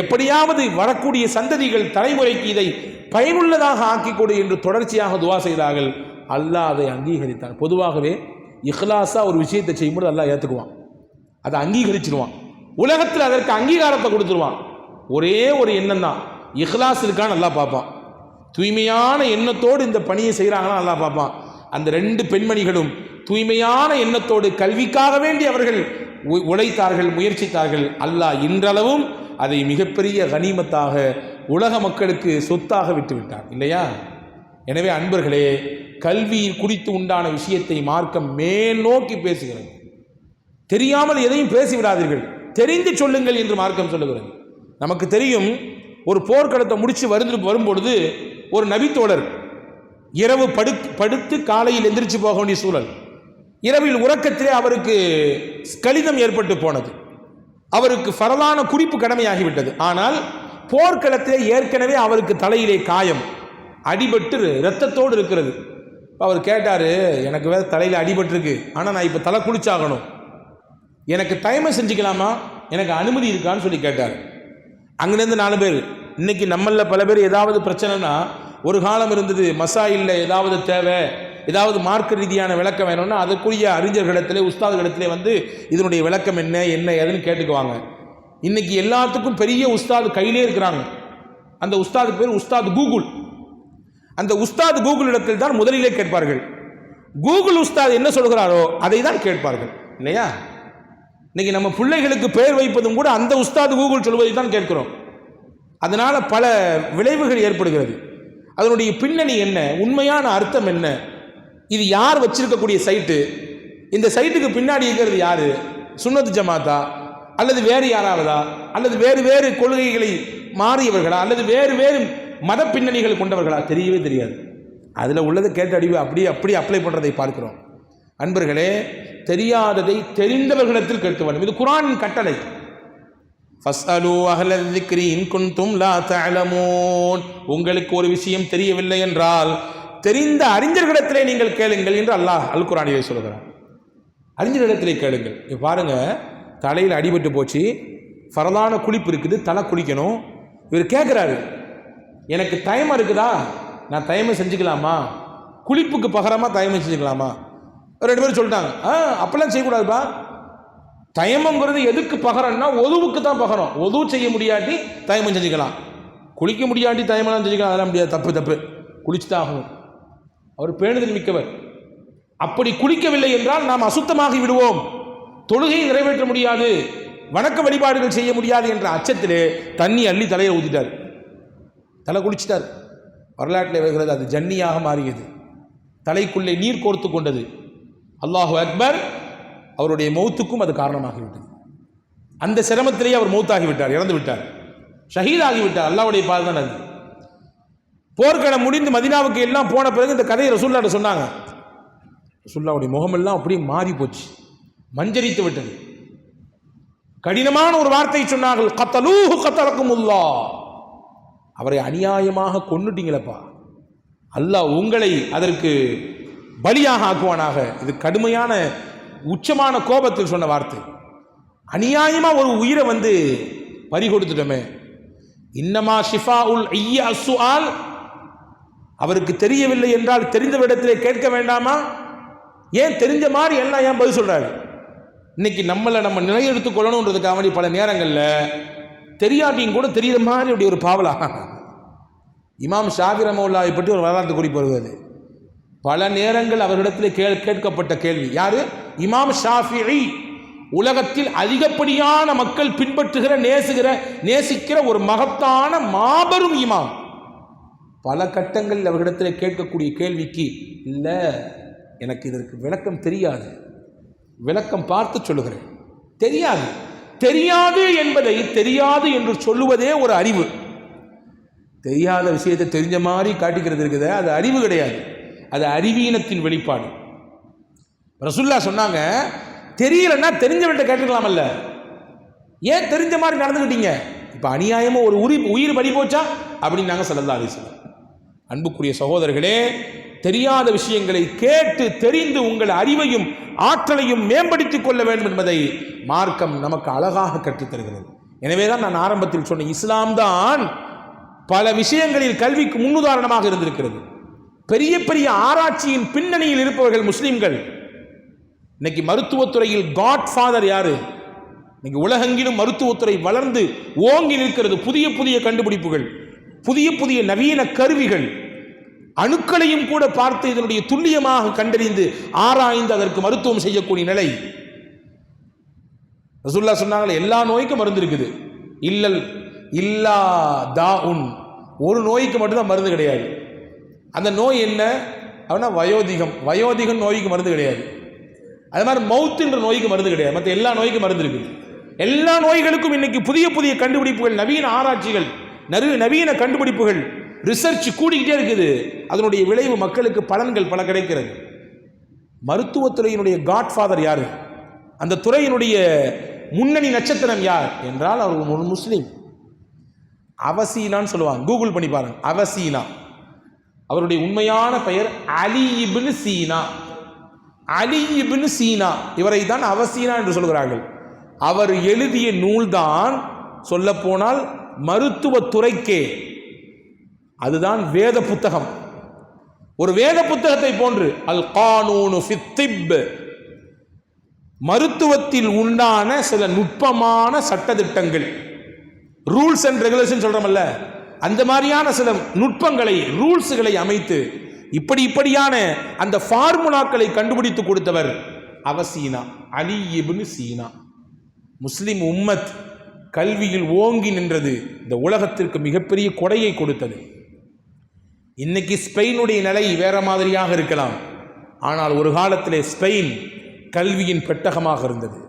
எப்படியாவது வரக்கூடிய சந்ததிகள் தலைமுறைக்கு இதை பயனுள்ளதாக ஆக்கி கொடு என்று தொடர்ச்சியாக துவா செய்தார்கள். அல்லாஹ் அதை அங்கீகரித்தான். பொதுவாகவே இஹ்லாஸா ஒரு விஷயத்தை செய்யும்போது அல்லாஹ் ஏற்றுக்குவான், அதை அங்கீகரிச்சிடுவான், உலகத்தில் அதற்கு அங்கீகாரத்தை கொடுத்துருவான். ஒரே ஒரு எண்ணம் தான், இஹ்லாஸ் இருக்கான்னு அல்லாஹ் பார்ப்பான். தூய்மையான எண்ணத்தோடு இந்த பணியை செய்கிறாங்கன்னா அல்லாஹ் பார்ப்பான். அந்த 2 பெண்மணிகளும் தூய்மையான எண்ணத்தோடு கல்விக்காக வேண்டி அவர்கள் உழைத்தார்கள், முயற்சித்தார்கள். அல்லாஹ் இன்றளவும் அதை மிகப்பெரிய கனிமத்தாக உலக மக்களுக்கு சொத்தாக விட்டுவிட்டார் இல்லையா? எனவே அன்பர்களே, கல்வி குறித்து உண்டான விஷயத்தை மார்க்கம் மேல் நோக்கி பேசுகிறது. தெரியாமல் எதையும் பேசிவிடாதீர்கள், தெரிந்து சொல்லுங்கள் என்று மார்க்கம் சொல்லுகிறது. நமக்கு தெரியும், ஒரு போர்க்களத்தை முடித்து வரும்பொழுது ஒரு நபித்தோழர் இரவு படுத்து காலையில் எந்திரிச்சு போக வேண்டிய சூழல். இரவில் உறக்கத்திலே அவருக்கு ஸ்கலிதம் ஏற்பட்டு போனது. அவருக்கு ஃபரலான குறிப்பு கடமையாகிவிட்டது. ஆனால் போர்க்களத்திலே ஏற்கனவே அவருக்கு தலையிலே காயம், அடிபட்டு இரத்தத்தோடு இருக்கிறது. அவர் கேட்டார், எனக்கு வேறு தலையில் அடிபட்டிருக்கு, ஆனால் நான் இப்போ தலை குளிச்சாகணும், எனக்கு தயமம் செஞ்சுக்கலாமா, எனக்கு அனுமதி இருக்கான்னு சொல்லி கேட்டார். அங்கிருந்து 4 பேர், இன்னைக்கு நம்மளில் பல பேர் ஏதாவது பிரச்சனைனா, ஒரு காலம் இருந்தது மசாயில் ஏதாவது தேவை, ஏதாவது மார்க்க ரீதியான விளக்கம் வேணும்னா அதற்குரிய அறிஞர்களிடத்திலே உஸ்தாதுகளிடத்திலே வந்து இதனுடைய விளக்கம் என்ன ஏதுன்னு கேட்டுக்குவாங்க. இன்னைக்கு எல்லாத்துக்கும் பெரிய உஸ்தாது கையிலே இருக்கிறாங்க. அந்த உஸ்தாதுக்கு பேர் உஸ்தாது கூகுள். அந்த உஸ்தாது கூகுள் இடத்தில் தான் முதலிலே கேட்பார்கள். கூகுள் உஸ்தாத் என்ன சொல்கிறாரோ அதை தான் கேட்பார்கள் இல்லையா? இன்னைக்கு நம்ம பிள்ளைகளுக்கு பெயர் வைப்பதும் கூட அந்த உஸ்தாது கூகுள் சொல்வதை தான் கேட்கிறோம். அதனால பல விளைவுகள் ஏற்படுகிறது. அதனுடைய பின்னணி என்ன, உண்மையான அர்த்தம் என்ன, இது யார் வச்சிருக்கக்கூடிய சைட்டு, இந்த சைட்டுக்கு பின்னாடி இருக்கிறது யாரு, சுன்னத் ஜமாத்தா அல்லது வேறு யாராவதா, அல்லது வேறு வேறு கொள்கைகளை மாறியவர்களா, அல்லது வேறு வேறு மத பின்னணிகள் கொண்டவர்களா, தெரியவே தெரியாது. அதில் உள்ளதை கேட்டு அப்படி அப்ளை பண்ணுறதை பார்க்கிறோம். அன்பர்களே, தெரியாததை தெரிந்தவர்களிடத்தில் கேட்க வேண்டும். இது குர்ஆனின் கட்டளை. ஃபஸ்அலூ அஹ்லல் ஸிக்ரி இன் குன்தும் லா தஅலமூன். உங்களுக்கு ஒரு விஷயம் தெரியவில்லை என்றால் தெரிந்த அறிஞர்களிடத்திலே நீங்கள் கேளுங்கள் என்று அல்லாஹ் அல் குர்ஆனிலே சொல்கிறார். அறிஞர்களிடத்திலே கேளுங்கள். இப்போ பாருங்க, தலையில் அடிபட்டு போச்சு, ஃபரலான குளிப்பு இருக்குது, தலை குளிக்கணும். இவர் கேட்குறாரு, எனக்கு தயமம் இருக்குதா, நான் தயமம் செஞ்சுக்கலாமா, குளிப்புக்கு பகரமாக தயமம் செஞ்சுக்கலாமா? 2 பேரும் சொல்லிட்டாங்க, அப்பெல்லாம் செய்யக்கூடாதுப்பா. தயமங்கிறது எதுக்கு பகரம்னா ஒதுவுக்கு தான் பகரம். ஒது செய்ய முடியாட்டி தயமம் செஞ்சுக்கலாம், குளிக்க முடியாட்டி தயமெல்லாம் செஞ்சுக்கலாம், அதெல்லாம் முடியாது, தப்பு, குளிச்சு தான் ஆகணும். அவர் பேணுதல் மிக்கவர். அப்படி குளிக்கவில்லை என்றால் நாம் அசுத்தமாகி விடுவோம், தொழுகையை நிறைவேற்ற முடியாது, வணக்க வழிபாடுகள் செய்ய முடியாது என்ற அச்சத்திலே தண்ணி அள்ளி தலையை ஊற்றிட்டார், தலை குளிச்சிட்டார். வரலாற்றில் வருகிறது, அது ஜன்னியாக மாறியது, தலைக்குள்ளே நீர் கோர்த்து கொண்டது. அல்லாஹு அக்பர். அவருடைய மௌத்துக்கும் அது காரணமாகிவிட்டது. அந்த சிரமத்திலேயே அவர் மௌத்தாகிவிட்டார், இறந்து விட்டார், ஷஹீதாகிவிட்டார். அல்லாஹ்வுடைய பால் தான் அது. போர்க்களம் முடிந்து மதீனாவுக்கு எல்லாம் போன பிறகு இந்த கதையை ரசூலுல்லாஹ் சொன்னாங்க. ரசூலுல்லாஹ்வுடைய முகமெல்லாம் அப்படியே மாறி போச்சு, மஞ்சரித்து விட்டது. கடினமான ஒரு வார்த்தை சொன்னார்கள், கத்தலூஹு கத்தலக்குமுல்லாஹ். அவரை அநியாயமாக கொன்னுட்டீங்களப்பா, அல்லாஹ் உங்களை அதற்கு பலியாக ஆக்குவானாக. இது கடுமையான உச்சமான கோபத்தில் சொன்ன வார்த்தை. அநியாயமா ஒரு உயிரை வந்து பறி கொடுத்துட்டோமே. இன்னமா ஷிஃபா உல் ஐயா சுஆல். அவருக்கு தெரியவில்லை என்றால் தெரிந்தவிடத்திலே கேட்க வேண்டாமா? ஏன் தெரிஞ்ச மாதிரி எல்லாம் ஏன் பதில் சொல்றாரு? இன்னைக்கு நம்ம நிலையெடுத்துக் கொள்ளணுன்றதுக்காக வேண்டி பல நேரங்களில் தெரியாட்டியும் கூட தெரியுற மாதிரி அப்படி ஒரு பாவலா. இமாம் ஷாஃபி ரஹ்மத்துல்லாஹி பற்றி ஒரு வரலாற்று குறிப்பு வருவது. பல நேரங்கள் அவர்களிடத்தில் கேட்கப்பட்ட கேள்வி, யாரு? இமாம் ஷாஃபிஈ. உலகத்தில் அதிகப்படியான மக்கள் பின்பற்றுகிற நேசிக்கிற ஒரு மகத்தான மாபெரும் இமாம். பல கட்டங்களில் அவர்களிடத்தில் கேட்கக்கூடிய கேள்விக்கு, இல்லை எனக்கு இதற்கு விளக்கம் தெரியாது, விளக்கம் பார்த்து சொல்லுகிறேன். தெரியாது என்பதை தெரியாது என்று சொல்லுவதே ஒரு அறிவு. தெரியாத விஷயத்தை தெரிஞ்ச மாதிரி காட்டிக்கிறது இருக்குது, அது அறிவு கிடையாது, அது அறிவீனத்தின் வெளிப்பாடு. ரசூலுல்லாஹ் சொன்னாங்க, தெரியலன்னா தெரிஞ்சவன்கிட்ட கேட்டுக்கலாமல்ல. ஏன் தெரிஞ்ச மாதிரி நடந்துக்கிட்டீங்க? இப்போ அநியாயமாக ஒரு உயிர் பறி போச்சா அப்படின்னாங்க ஸல்லல்லாஹு அலைஹி வஸல்லம். அன்புக்குரிய சகோதரர்களே, தெரியாத விஷயங்களை கேட்டு தெரிந்து உங்கள் அறிவையும் ஆற்றலையும் மேம்படுத்திக் கொள்ள வேண்டும் என்பதை மார்க்கம் நமக்கு அழகாக கற்றுத்தருகிறது. எனவேதான் நான் ஆரம்பத்தில் சொன்ன இஸ்லாம் தான் பல விஷயங்களில் கல்விக்கு முன்னுதாரணமாக இருந்திருக்கிறது. பெரிய பெரிய ஆராய்ச்சியின் பின்னணியில் இருப்பவர்கள் முஸ்லிம்கள். இன்னைக்கு மருத்துவத்துறையில் காட்ஃபாதர் யாரு? இன்னைக்கு உலகெங்கிலும் மருத்துவத்துறை வளர்ந்து ஓங்கி நிற்கிறது. புதிய புதிய கண்டுபிடிப்புகள், புதிய புதிய நவீன கருவிகள், அணுக்களையும் கூட பார்த்து இதனுடைய துல்லியமாக கண்டறிந்து ஆராய்ந்து அதற்கு மருத்துவம் செய்யக்கூடிய நிலை. ரசூலுல்லாஹ் சொன்னாங்களே, எல்லா நோய்க்கும் மருந்து இருக்குது. இல்லா தாஉன், ஒரு நோய்க்கு மட்டும்தான் மருந்து கிடையாது. அந்த நோய் என்ன அப்படின்னா வயோதிகம். வயோதிகம் நோய்க்கு மருந்து கிடையாது. அது மாதிரி மவுத்துன்ற நோய்க்கு மருந்து கிடையாது. மற்ற எல்லா நோய்க்கும் மருந்து இருக்குது. எல்லா நோய்களுக்கும் இன்னைக்கு புதிய புதிய கண்டுபிடிப்புகள், நவீன ஆராய்ச்சிகள், நவீன கண்டுபிடிப்புகள், ரிசர்ச் கூடிக்கிட்டே இருக்குது. அதனுடைய விளைவு மக்களுக்கு பலன்கள் பல கிடைக்கிறது. மருத்துவத்துறையினுடைய காட்ஃபாதர் யாரு? அந்த துறையினுடைய முன்னணி நட்சத்திரம் யார் என்றால் அவர் ஒரு முஸ்லீம். அவசீனான்னு சொல்லுவாங்க, கூகுள் பண்ணி பாருங்க. அவசீனா, அவருடைய உண்மையான பெயர் அலி இப்னு சீனா. அலி இப்னு சீனா, இவரை தான் அவசீனா என்று சொல்கிறார்கள். அவர் எழுதிய நூல்தான் சொல்ல போனால் மருத்துவத்துறைக்கே அதுதான் வேத புத்தகம். ஒரு வேத புத்தகத்தை போன்று அல் கானூனு ஃபித் திப், மருத்துவத்தில் உண்டான சில நுட்பமான சட்டதிட்டங்கள், ரூல்ஸ் அண்ட் ரெகுலேஷன் சொல்றோம்ல, அந்த மாதிரியான சில நுட்பங்களை, ரூல்ஸ்களை அமைத்து இப்படியான அந்த ஃபார்முலாக்களை கண்டுபிடித்து கொடுத்தவர் அவசீனா, அலி இப்னு சீனா. முஸ்லிம் உம்மத் கல்வியில் ஓங்கி நின்றது. இந்த உலகத்திற்கு மிகப்பெரிய கொடையை கொடுத்தது. இன்னைக்கு ஸ்பெயினுடைய நிலை வேற மாதிரியாக இருக்கலாம். ஆனால் ஒரு காலத்திலே ஸ்பெயின் கல்வியின் பெட்டகமாக இருந்தது.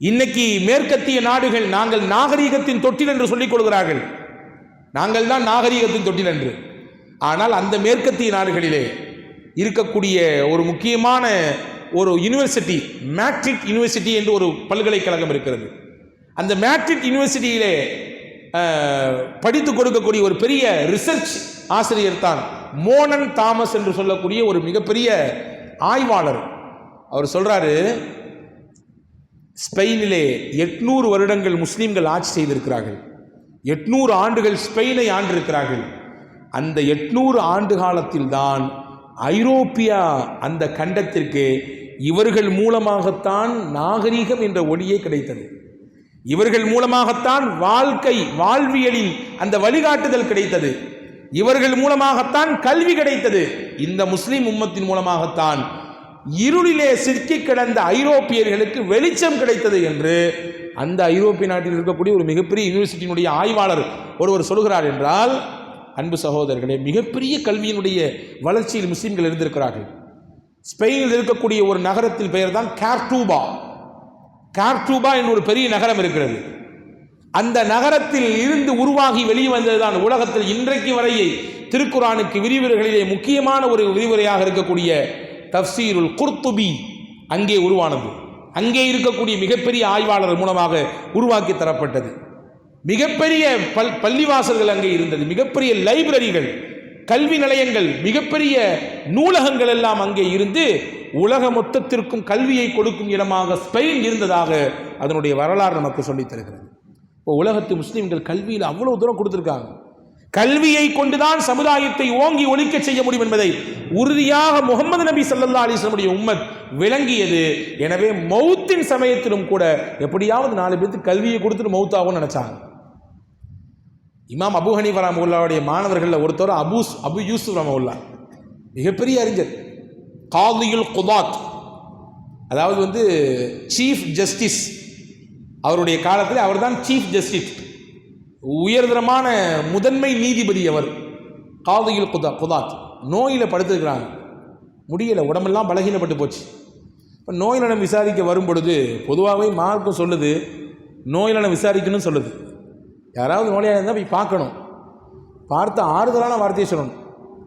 இன்னைக்கு மேற்கத்திய நாடுகள் நாங்கள் நாகரீகத்தின் தொட்டில் என்று சொல்லிக் கொள்கிறார்கள். நாங்கள் தான் நாகரீகத்தின் தொட்டில் என்று. ஆனால் அந்த மேற்கத்திய நாடுகளிலே இருக்கக்கூடிய ஒரு முக்கியமான ஒரு யூனிவர்சிட்டி, மேட்ரிட் யூனிவர்சிட்டி என்று ஒரு பல்கலைக்கழகம் இருக்கிறது. அந்த மேட்ரிட் யூனிவர்சிட்டியிலே படித்து கொடுக்கக்கூடிய ஒரு பெரிய ரிசர்ச் ஆசிரியர் தான் மோனன் தாமஸ் என்று சொல்லக்கூடிய ஒரு மிகப்பெரிய ஆய்வாளர். அவர் சொல்றாரு, ஸ்பெயினிலே 800 வருடங்கள் முஸ்லீம்கள் ஆட்சி செய்திருக்கிறார்கள். 800 ஆண்டுகள் ஸ்பெயினை ஆண்டிருக்கிறார்கள். அந்த 800 ஆண்டு காலத்தில் தான் ஐரோப்பியா அந்த கண்டத்திற்கு இவர்கள் மூலமாகத்தான் நாகரீகம் என்ற ஒளியே கிடைத்தது. இவர்கள் மூலமாகத்தான் வாழ்வியலின் அந்த வழிகாட்டுதல் கிடைத்தது. இவர்கள் மூலமாகத்தான் கல்வி கிடைத்தது. இந்த முஸ்லிம் உம்மத்தின் மூலமாகத்தான் இருளிலே சிக்கி கிடந்த ஐரோப்பியர்களுக்கு வெளிச்சம் கிடைத்தது என்று அந்த ஐரோப்பிய நாட்டில் இருக்கக்கூடிய ஒரு மிகப்பெரிய யூனிவர்சிட்டியினுடைய ஆய்வாளர் ஒருவர் சொல்கிறார் என்றால், அன்பு சகோதரர்களே, மிகப்பெரிய கல்வியினுடைய வளர்ச்சியில் முஸ்லிம்கள் இருந்திருக்கிறார்கள். ஸ்பெயினில் இருக்கக்கூடிய ஒரு நகரத்தின் பெயர் தான் கார்டூபா. கார்டூபா என்ற ஒரு பெரிய நகரம் இருக்கிறது. அந்த நகரத்தில் இருந்து உருவாகி வெளியே வந்ததுதான் உலகத்தில் இன்றைக்கு வரையே திருக்குரானுக்கு விரிவுரைகளிலே முக்கியமான ஒரு விரிவுரையாக இருக்கக்கூடிய தஃப்சீருல் குர்துபி அங்கே உருவானது. அங்கே இருக்கக்கூடிய மிகப்பெரிய ஆய்வாளர் மூலமாக உருவாக்கி தரப்பட்டது. மிகப்பெரிய பள்ளிவாசல்கள் அங்கே இருந்தது. மிகப்பெரிய லைப்ரரிகள், கல்வி நிலையங்கள், மிகப்பெரிய நூலகங்கள் எல்லாம் அங்கே இருந்து உலக மொத்தத்திற்கும் கல்வியை கொடுக்கும் இடமாக ஸ்பெயின் இருந்ததாக அதனுடைய வரலாறு நமக்கு சொல்லித் தருகிறது. இப்போ உலகத்து முஸ்லிம்கள் கல்வியில் அவ்வளவு தூரம் கொடுத்திருக்காங்க. கல்வியை கொண்டுதான் சமுதாயத்தை ஓங்கி ஒழிக்க செய்ய முடியும் என்பதை உறுதியாக முகமது நபி ஸல்லல்லாஹு அலைஹி வஸல்லம் உம்மத் விளங்கியது. எனவே மௌத்தின் சமயத்திலும் கூட எப்படியாவது 4 பேருக்கு கல்வியை கொடுத்துட்டு மௌத்தாகவும் நினைச்சாங்க. இமாம் அபு ஹனீஃபா ரஹ்மத்துல்லாஹுடைய மாணவர்கள் ஒருத்தர் அபு யூசுப் ரஹ்மத்துல்லாஹ், மிகப்பெரிய அறிஞர், காதியுல் குதாத், அதாவது சீஃப் ஜஸ்டிஸ். அவருடைய காலத்தில் அவர்தான் சீஃப் ஜஸ்டிஸ், உயர்தரமான முதன்மை நீதிபதி. அவர் காதியுல் குதாத். நோயில் படுத்துக்கிறாங்க, முடியலை, உடம்பெல்லாம் பலகீனப்பட்டு போச்சு. இப்போ நோய் நலம் விசாரிக்க வரும் பொழுது பொதுவாகவே மார்க்கும் சொல்லுது, நோய் நலம் விசாரிக்கணும்னு சொல்லுது. யாராவது நோயாக இருந்தால் போய் பார்க்கணும், பார்த்து ஆறுதலான வார்த்தையை சொல்லணும்,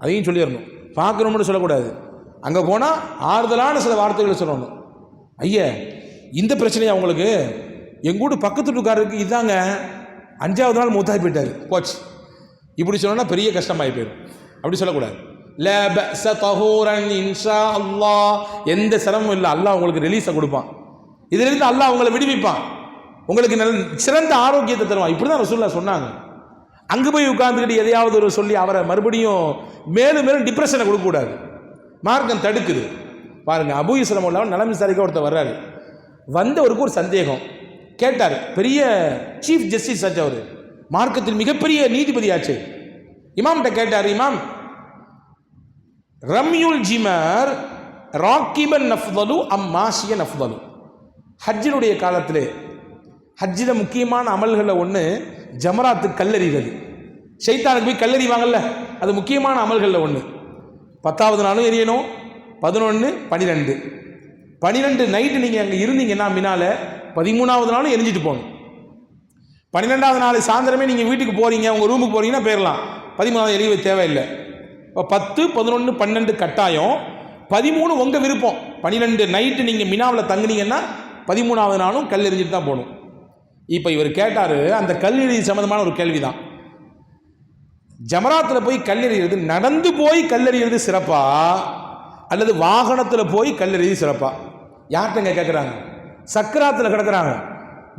அதையும் சொல்லிடணும். பார்க்கணும்னு சொல்லக்கூடாது. அங்கே போனால் ஆறுதலான சில வார்த்தைகளை சொல்லணும். ஐயா இந்த பிரச்சனையா உங்களுக்கு, எங்கூட பக்கத்து வீட்டுக்காரருக்கு இதாங்க 5வது நாள் மூத்தாகி போயிட்டார், போச்சு. இப்படி சொன்னோன்னா பெரிய கஷ்டமாகி போயிடும். அப்படி சொல்லக்கூடாது. ல பஸ தஹூரன் இன்ஷா அல்லாஹ், எந்த சிரமமும் இல்லை, அல்லாஹ் உங்களுக்கு ரிலீஸை கொடுப்பான். இதிலிருந்து அல்லாஹ் உங்களை விடுவிப்பான், உங்களுக்கு நல்ல சிறந்த ஆரோக்கியத்தை தருவான். இப்படி தான் ரசூலுல்லாஹ் சொன்னாங்க. அங்கே போய் உட்கார்ந்துக்கிட்டு எதையாவது ஒரு சொல்லி அவரை மறுபடியும் மேலும் மேலும் டிப்ரெஷனை கொடுக்கக்கூடாது. மார்க்கம் தடுக்குது. பாருங்க, அபூ யூசுப் நலம் விசாரிக்க ஒருத்தர் வர்றாரு. வந்தவருக்கு ஒரு சந்தேகம் கேட்டார். பெரிய சீஃப் ஜஸ்டிஸ் ஆச்சு அவர், மார்க்கத்தில் மிகப்பெரிய நீதிபதி ஆச்சு. இமாம்கிட்ட கேட்டார், இமாம் ரம்யுல் ஜிமர் ராக்கிபன் நஃப்தலு அம் மாஷியன் அஃப்தலு. ஹஜ்ஜினுடைய காலத்திலே ஹஜ்ஜில் முக்கியமான அமல்களில் ஒன்று ஜமராத்து கல்லறிகிறது. ஷைத்தானுக்கு போய் கல்லறிவாங்கல்ல, அது முக்கியமான அமல்களில் ஒன்று. 10வது நாளும் எரியணும், 11, 12. 12 நைட்டு நீங்கள் அங்கே இருந்தீங்கன்னா மினால 13வது நாளும் எரிஞ்சிட்டு போகணும். 12வது நாள் சாயந்தரமே நீங்கள் வீட்டுக்கு போகிறீங்க, உங்கள் ரூமுக்கு போகிறீங்கன்னா போயிடலாம், 13வது எரியவே தேவையில்லை. இப்போ 10, 11, 12 கட்டாயம், 13 உங்கள் விருப்பம். 12 நைட்டு நீங்கள் மினாவில் தங்குனீங்கன்னா 13வது நாளும் கல் எரிஞ்சிட்டு தான் போகணும். இப்போ இவர் கேட்டார், அந்த கல்லெறி சம்மந்தமான ஒரு கேள்வி தான். ஜமராத்தில் போய் கல்லெறிகிறது, நடந்து போய் கல்லெறிகிறது சிறப்பா அல்லது வாகனத்தில் போய் கல்லெறிகிறது சிறப்பா? யார்கிட்டங்க கேட்குறாங்க? சக்கராத்தில் கிடக்கிறாங்க,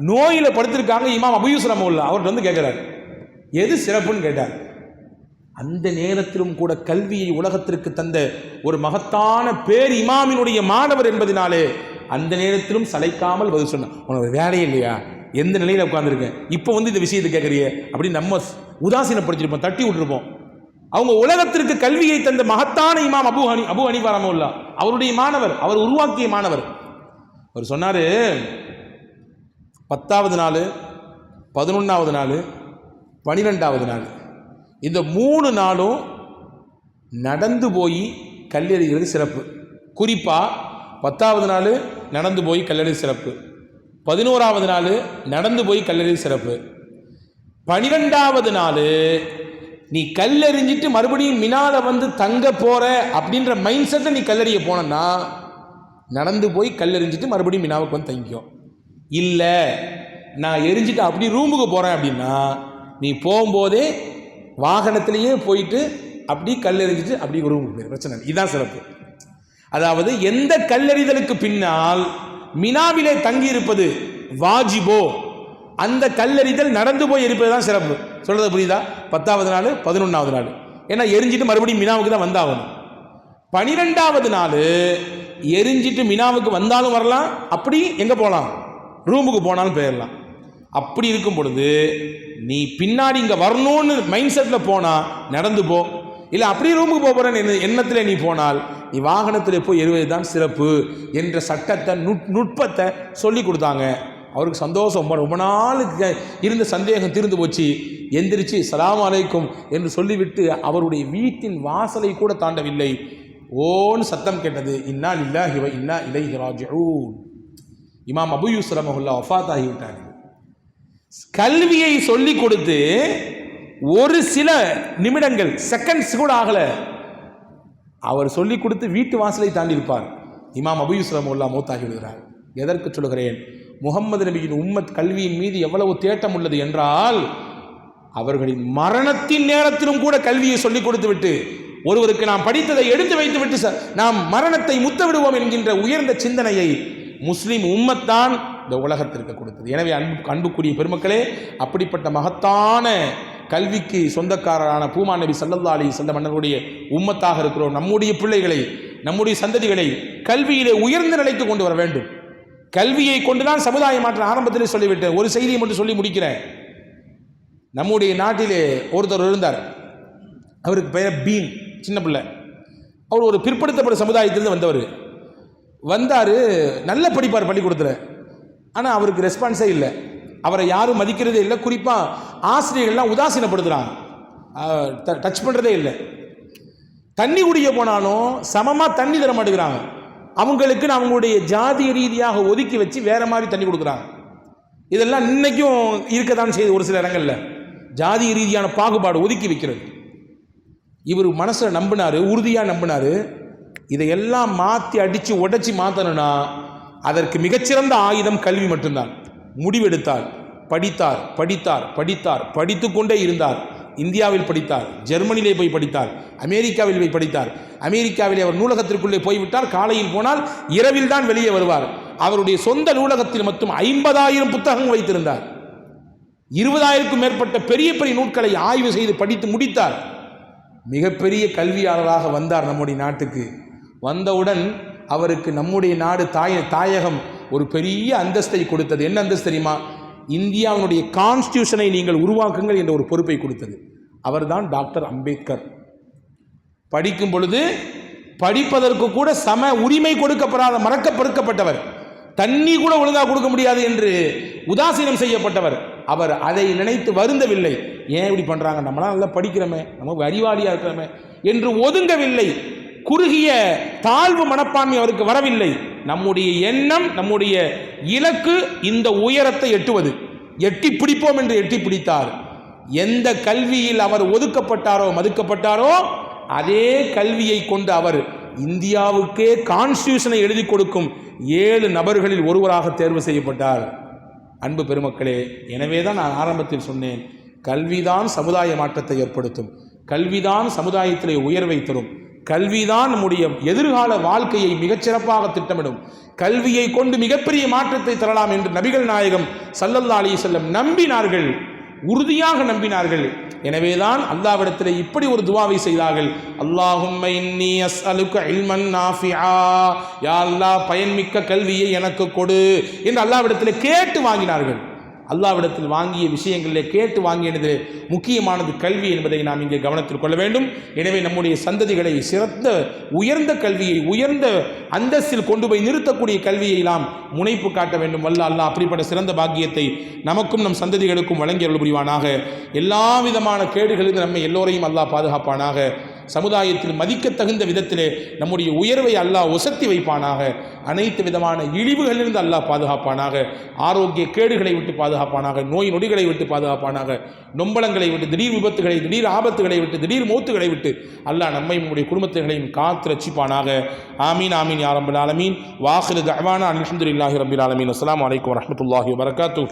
நோயில் படுத்திருக்காங்க. இமாம் அபூ யூசுப் ரஹ்மத்துல்லாஹி அவர்கிட்ட வந்து கேட்குறாரு, எது சிறப்புன்னு கேட்டார். அந்த நேரத்திலும் கூட கல்வியை உலகத்திற்கு தந்த ஒரு மகத்தான பேர் இமாமினுடைய மாணவர் என்பதனாலே அந்த நேரத்திலும் சளைக்காமல் பதில் சொன்னார். உனக்கு வேலையே இல்லையா, எந்த நிலையில் உட்காந்துருக்கேன், இப்போ வந்து இந்த விஷயத்தை கேட்குறியே அப்படின்னு நம்ம உதாசீனப்படுத்திருப்போம், தட்டி விட்டுருப்போம். அவங்க உலகத்திற்கு கல்வியை தந்த மகத்தான இமாம் அபூ ஹனீஃபா ரஹ்மத்துல்லாஹி அவருடைய மாணவர், அவர் உருவாக்கிய மாணவர். அவர் சொன்னார், 10வது நாள், 11வது நாள், 12வது நாள், இந்த 3 நாளும் நடந்து போய் கல்லெறிகிறது சிறப்பு. குறிப்பாக 10வது நாள் நடந்து போய் கல்லெறி சிறப்பு, 11வது நாள் நடந்து போய் கல்லெறி சிறப்பு, 12வது நாள் நீ கல்லெறிஞ்சிட்டு மறுபடியும் மினால வந்து தங்க போற அப்படின்ற மைண்ட் செட்டில் நீ கல்லெறிய போனன்னா நடந்து போய் கல்லெறிஞ்சிட்டு மறுபடியும் மினாவுக்கு வந்து தங்கிக்கோ. இல்லை நான் எரிஞ்சிட்டு அப்படி ரூமுக்கு போகிறேன் அப்படின்னா நீ போகும்போதே வாகனத்திலேயே போயிட்டு அப்படி கல்லெறிஞ்சிட்டு அப்படி ரூமுக்கு போயிரு, பிரச்சனை. இதுதான் சிறப்பு. அதாவது எந்த கல்லெறிதலுக்கு பின்னால் மினாவிலே தங்கி இருப்பது வாஜிபோ அந்த கல்லெறிதல் நடந்து போய் இருப்பது தான் சிறப்பு. சொல்றது புரியுதா? 10வது நாள், 11வது நாள், ஏன்னா எரிஞ்சிட்டு மறுபடியும் மினாவுக்கு தான் வந்தாகணும். 12வது நாள் எரிஞ்சிட்டு மினாவுக்கு வந்தாலும் வரலாம், அப்படி எங்கே போகலாம், ரூமுக்கு போனாலும் போயிடலாம். அப்படி இருக்கும் பொழுது நீ பின்னாடி இங்கே வரணும்னு மைண்ட் செட்டில் போனால் நடந்து போ, இல்லை அப்படியே ரூமுக்கு போகிறேன்னு எண்ணத்தில் நீ போனால் நீ வாகனத்தில் போய் எருவது தான் சிறப்பு என்ற சட்டத்தை நுட்பத்தை சொல்லி கொடுத்தாங்க. அவருக்கு சந்தோஷம், ரொம்ப நாளுக்கு இருந்த சந்தேகம் தீர்ந்து போச்சு. எந்திரிச்சு ஸலாம் அலைக்கும் என்று சொல்லிவிட்டு அவருடைய வீட்டின் வாசலை கூட தாண்டவில்லை, ஓன்னு சத்தம் கேட்டது. இன்னா லில்லாஹி வ இன்னா இலைஹி ராஜிஊன். இமாம் அபூ யூசுப் ரஹ்மத்துல்லாஹி வஃபாத் ஆகிவிட்டார். கல்வியை சொல்லி கொடுத்து ஒரு சில நிமிடங்கள், செகண்ட்ஸ் கூட ஆகல, அவர் சொல்லி கொடுத்து வீட்டு வாசலை தாண்டி இருப்பார். இமாம் அபூ யூசுப் ரஹ்மத்துல்லாஹி மௌத்தாகி விடுகிறார். எதற்கு சொல்கிறேன்? முகமது நபியின் உம்மத் கல்வியின் மீது எவ்வளவு தேட்டம் உள்ளது என்றால், அவர்களின் மரணத்தின் நேரத்திலும் கூட கல்வியை சொல்லிக் கொடுத்து விட்டு ஒருவருக்கு நாம் படித்ததை எடுத்து வைத்து விட்டு நாம் மரணத்தை முத்த விடுவோம் என்கின்ற உயர்ந்த சிந்தனையை முஸ்லிம் உம்மத்தான் இந்த உலகத்திற்கு கொடுத்தது. எனவே அன்புக்குரிய பெருமக்களே, அப்படிப்பட்ட மகத்தான கல்விக்கு சொந்தக்காரரான பூமா நபி ஸல்லல்லாஹு அலைஹி வஸல்லம் மன்னருடைய உம்மத்தாக இருக்கிறோம். நம்முடைய பிள்ளைகளை, நம்முடைய சந்ததிகளை கல்வியிலே உயர்ந்த நிலைக்கு கொண்டு வர வேண்டும். கல்வியை கொண்டுதான் சமுதாய மாற்றம். ஆரம்பத்திலே சொல்லிவிட்டேன், ஒரு செய்தியை மட்டும் சொல்லி முடிக்கிறேன். நம்முடைய நாட்டிலே ஒருத்தர் இருந்தார், அவருக்கு பெயர் பீன், சின்ன பிள்ளை. அவர் ஒரு பிற்படுத்தப்பட்ட சமுதாயத்திலிருந்து வந்தவர். வந்தார், நல்ல படிப்பார் பள்ளிக்கூடத்தில், ஆனால் அவருக்கு ரெஸ்பான்ஸே இல்லை, அவரை யாரும் மதிக்கிறதே இல்லை. குறிப்பாக ஆசிரியர்கள்லாம் உதாசீனப்படுத்துகிறாங்க, டச் பண்ணுறதே இல்லை. தண்ணி குடிக்க போனாலும் சமமாக தண்ணி தர மாட்டேங்கிறாங்க. அவங்களுக்கு அவங்களுடைய ஜாதிய ரீதியாக ஒதுக்கி வச்சு வேற மாதிரி தண்ணி கொடுக்குறாங்க. இதெல்லாம் இன்னைக்கும் இருக்கத்தான் செய்யுது. ஒரு சில இடங்களில் ஜாதிய ரீதியான பாகுபாடு ஒதுக்கி வைக்கிறது. இவர் மனசில் நம்பினார், உறுதியாக நம்பினார். இதையெல்லாம் மாற்றி அடித்து உடைச்சி மாற்றணும்னா அதற்கு மிகச்சிறந்த ஆயுதம் கல்வி மட்டும்தான். முடிவெடுத்தார். படித்தார் படித்தார் படித்தார் படித்து கொண்டே இருந்தார். இந்தியாவில் படித்தார், ஜெர்மனியிலே போய் படித்தார், அமெரிக்காவில் போய் படித்தார். அமெரிக்காவிலே அவர் நூலகத்திற்குள்ளே போய்விட்டார். காலையில் போனால் இரவில் தான் வெளியே வருவார். அவருடைய சொந்த நூலகத்தில் மட்டும் 50,000 புத்தகங்கள் வைத்திருந்தார். 20,000க்கும் மேற்பட்ட பெரிய பெரிய நூல்களை ஆய்வு செய்து படித்து முடித்தார். மிகப்பெரிய கல்வியாளராக வந்தார் நம்முடைய நாட்டுக்கு. வந்தவுடன் அவருக்கு நம்முடைய நாடு தாயகம் ஒரு பெரிய அந்தஸ்தை கொடுத்தது. என்ன அந்தஸ்து தெரியுமா? இந்தியாவினுடைய கான்ஸ்டியூஷனை நீங்கள் உருவாக்குங்கள் என்ற ஒரு பொறுப்பை கொடுத்தது. அவர்தான் டாக்டர் அம்பேத்கர். படிக்கும் பொழுது படிப்பதற்கு கூட சம உரிமை கொடுக்கப்படாத மறக்கப்பட்டவர், தண்ணி கூட ஒழுங்காக கொடுக்க முடியாது என்று உதாசீனம் செய்யப்பட்டவர். அவர் அதை நினைத்து வருந்தவில்லை. ஏன் இப்படி பண்றாங்க, நம்மளாம் நல்லா படிக்கிறோமே, நம்ம அறிவாளியா இருக்கிறோமே என்று ஒதுங்கவில்லை. குறுகிய தாழ்வு மனப்பான்மை அவருக்கு வரவில்லை. நம்முடைய எண்ணம், நம்முடைய இலக்கு இந்த உயரத்தை எட்டுவது. எட்டி பிடிப்போம் என்று எட்டி பிடித்தார். எந்த கல்வியில் அவர் ஒதுக்கப்பட்டாரோ மதுக்கப்பட்டாரோ அதே கல்வியை கொண்டு அவர் இந்தியாவுக்கே கான்ஸ்டியூஷனை எழுதி கொடுக்கும் 7 நபர்களில் ஒருவராக தேர்வு செய்யப்பட்டார். அன்பு பெருமக்களே, எனவே தான் நான் ஆரம்பத்தில் சொன்னேன், கல்விதான் சமுதாய மாற்றத்தை ஏற்படுத்தும், கல்விதான் சமுதாயத்திலே உயர்வை தரும், கல்விதான் நம்முடைய எதிர்கால வாழ்க்கையை மிகச்சிறப்பாக திட்டமிடும், கல்வியை கொண்டு மிகப்பெரிய மாற்றத்தை தரலாம் என்று நபிகள் நாயகம் ஸல்லல்லாஹு அலைஹி வஸல்லம் நம்பினார்கள், உறுதியாக நம்பினார்கள். எனவேதான் அல்லாஹ்விடத்தில் இப்படி ஒரு துஆவை செய்தார்கள். அல்லாஹும்ம இன்னி அஸ்அலுக இல்மன் நாஃபிஆ, யா அல்லாஹ் பயன்மிக்க கல்வியை எனக்கு கொடு என்று அல்லாஹ்விடத்தில் கேட்டு வாங்கினார்கள். அல்லாஹ்விடத்தில் வாங்கிய விஷயங்களிலே கேட்டு வாங்கியதிலே முக்கியமானது கல்வி என்பதை நாம் இங்கே கவனத்தில் கொள்ள வேண்டும். எனவே நம்முடைய சந்ததிகளை சிறந்த உயர்ந்த கல்வியை, உயர்ந்த அந்தஸ்தில் கொண்டு போய் நிறுத்தக்கூடிய கல்வியை நாம் முனைப்பு காட்ட வேண்டும். வல்ல அல்லாஹ் அப்படிப்பட்ட சிறந்த பாக்கியத்தை நமக்கும் நம் சந்ததிகளுக்கும் வழங்கி அருள் புரிவானாக. எல்லா விதமான கேடுகளிலிருந்து நம்மை எல்லோரையும் அல்லாஹ் பாதுகாப்பானாக. சமுதாயத்தில் மதிக்கத்தகுந்த விதத்திலே நம்முடைய உயர்வை அல்லாஹ் உசத்தி வைப்பானாக. அனைத்து விதமான இழிவுகளிலிருந்து அல்லாஹ் பாதுகாப்பானாக. ஆரோக்கிய கேடுகளை விட்டு பாதுகாப்பானாக. நோய் நொடிகளை விட்டு பாதுகாப்பானாக. நொம்பலங்களை விட்டு, திடீர் விபத்துகளை, திடீர் ஆபத்துகளை விட்டு, திடீர் மௌத்துகளை விட்டு அல்லாஹ் நம்மை நம்முடைய குடும்பத்தினர்களையும் காத்து ரட்சிப்பானாக. ஆமீன் ஆமீன் யா ரப்பல் ஆலமீன். வாஹிரு தஅவானா அல்ஹம்துலில்லாஹி ரப்பில் ஆலமீன். அஸ்ஸலாமு அலைக்கும் வரஹ்மத்துல்லாஹி வபரகாத்துஹு.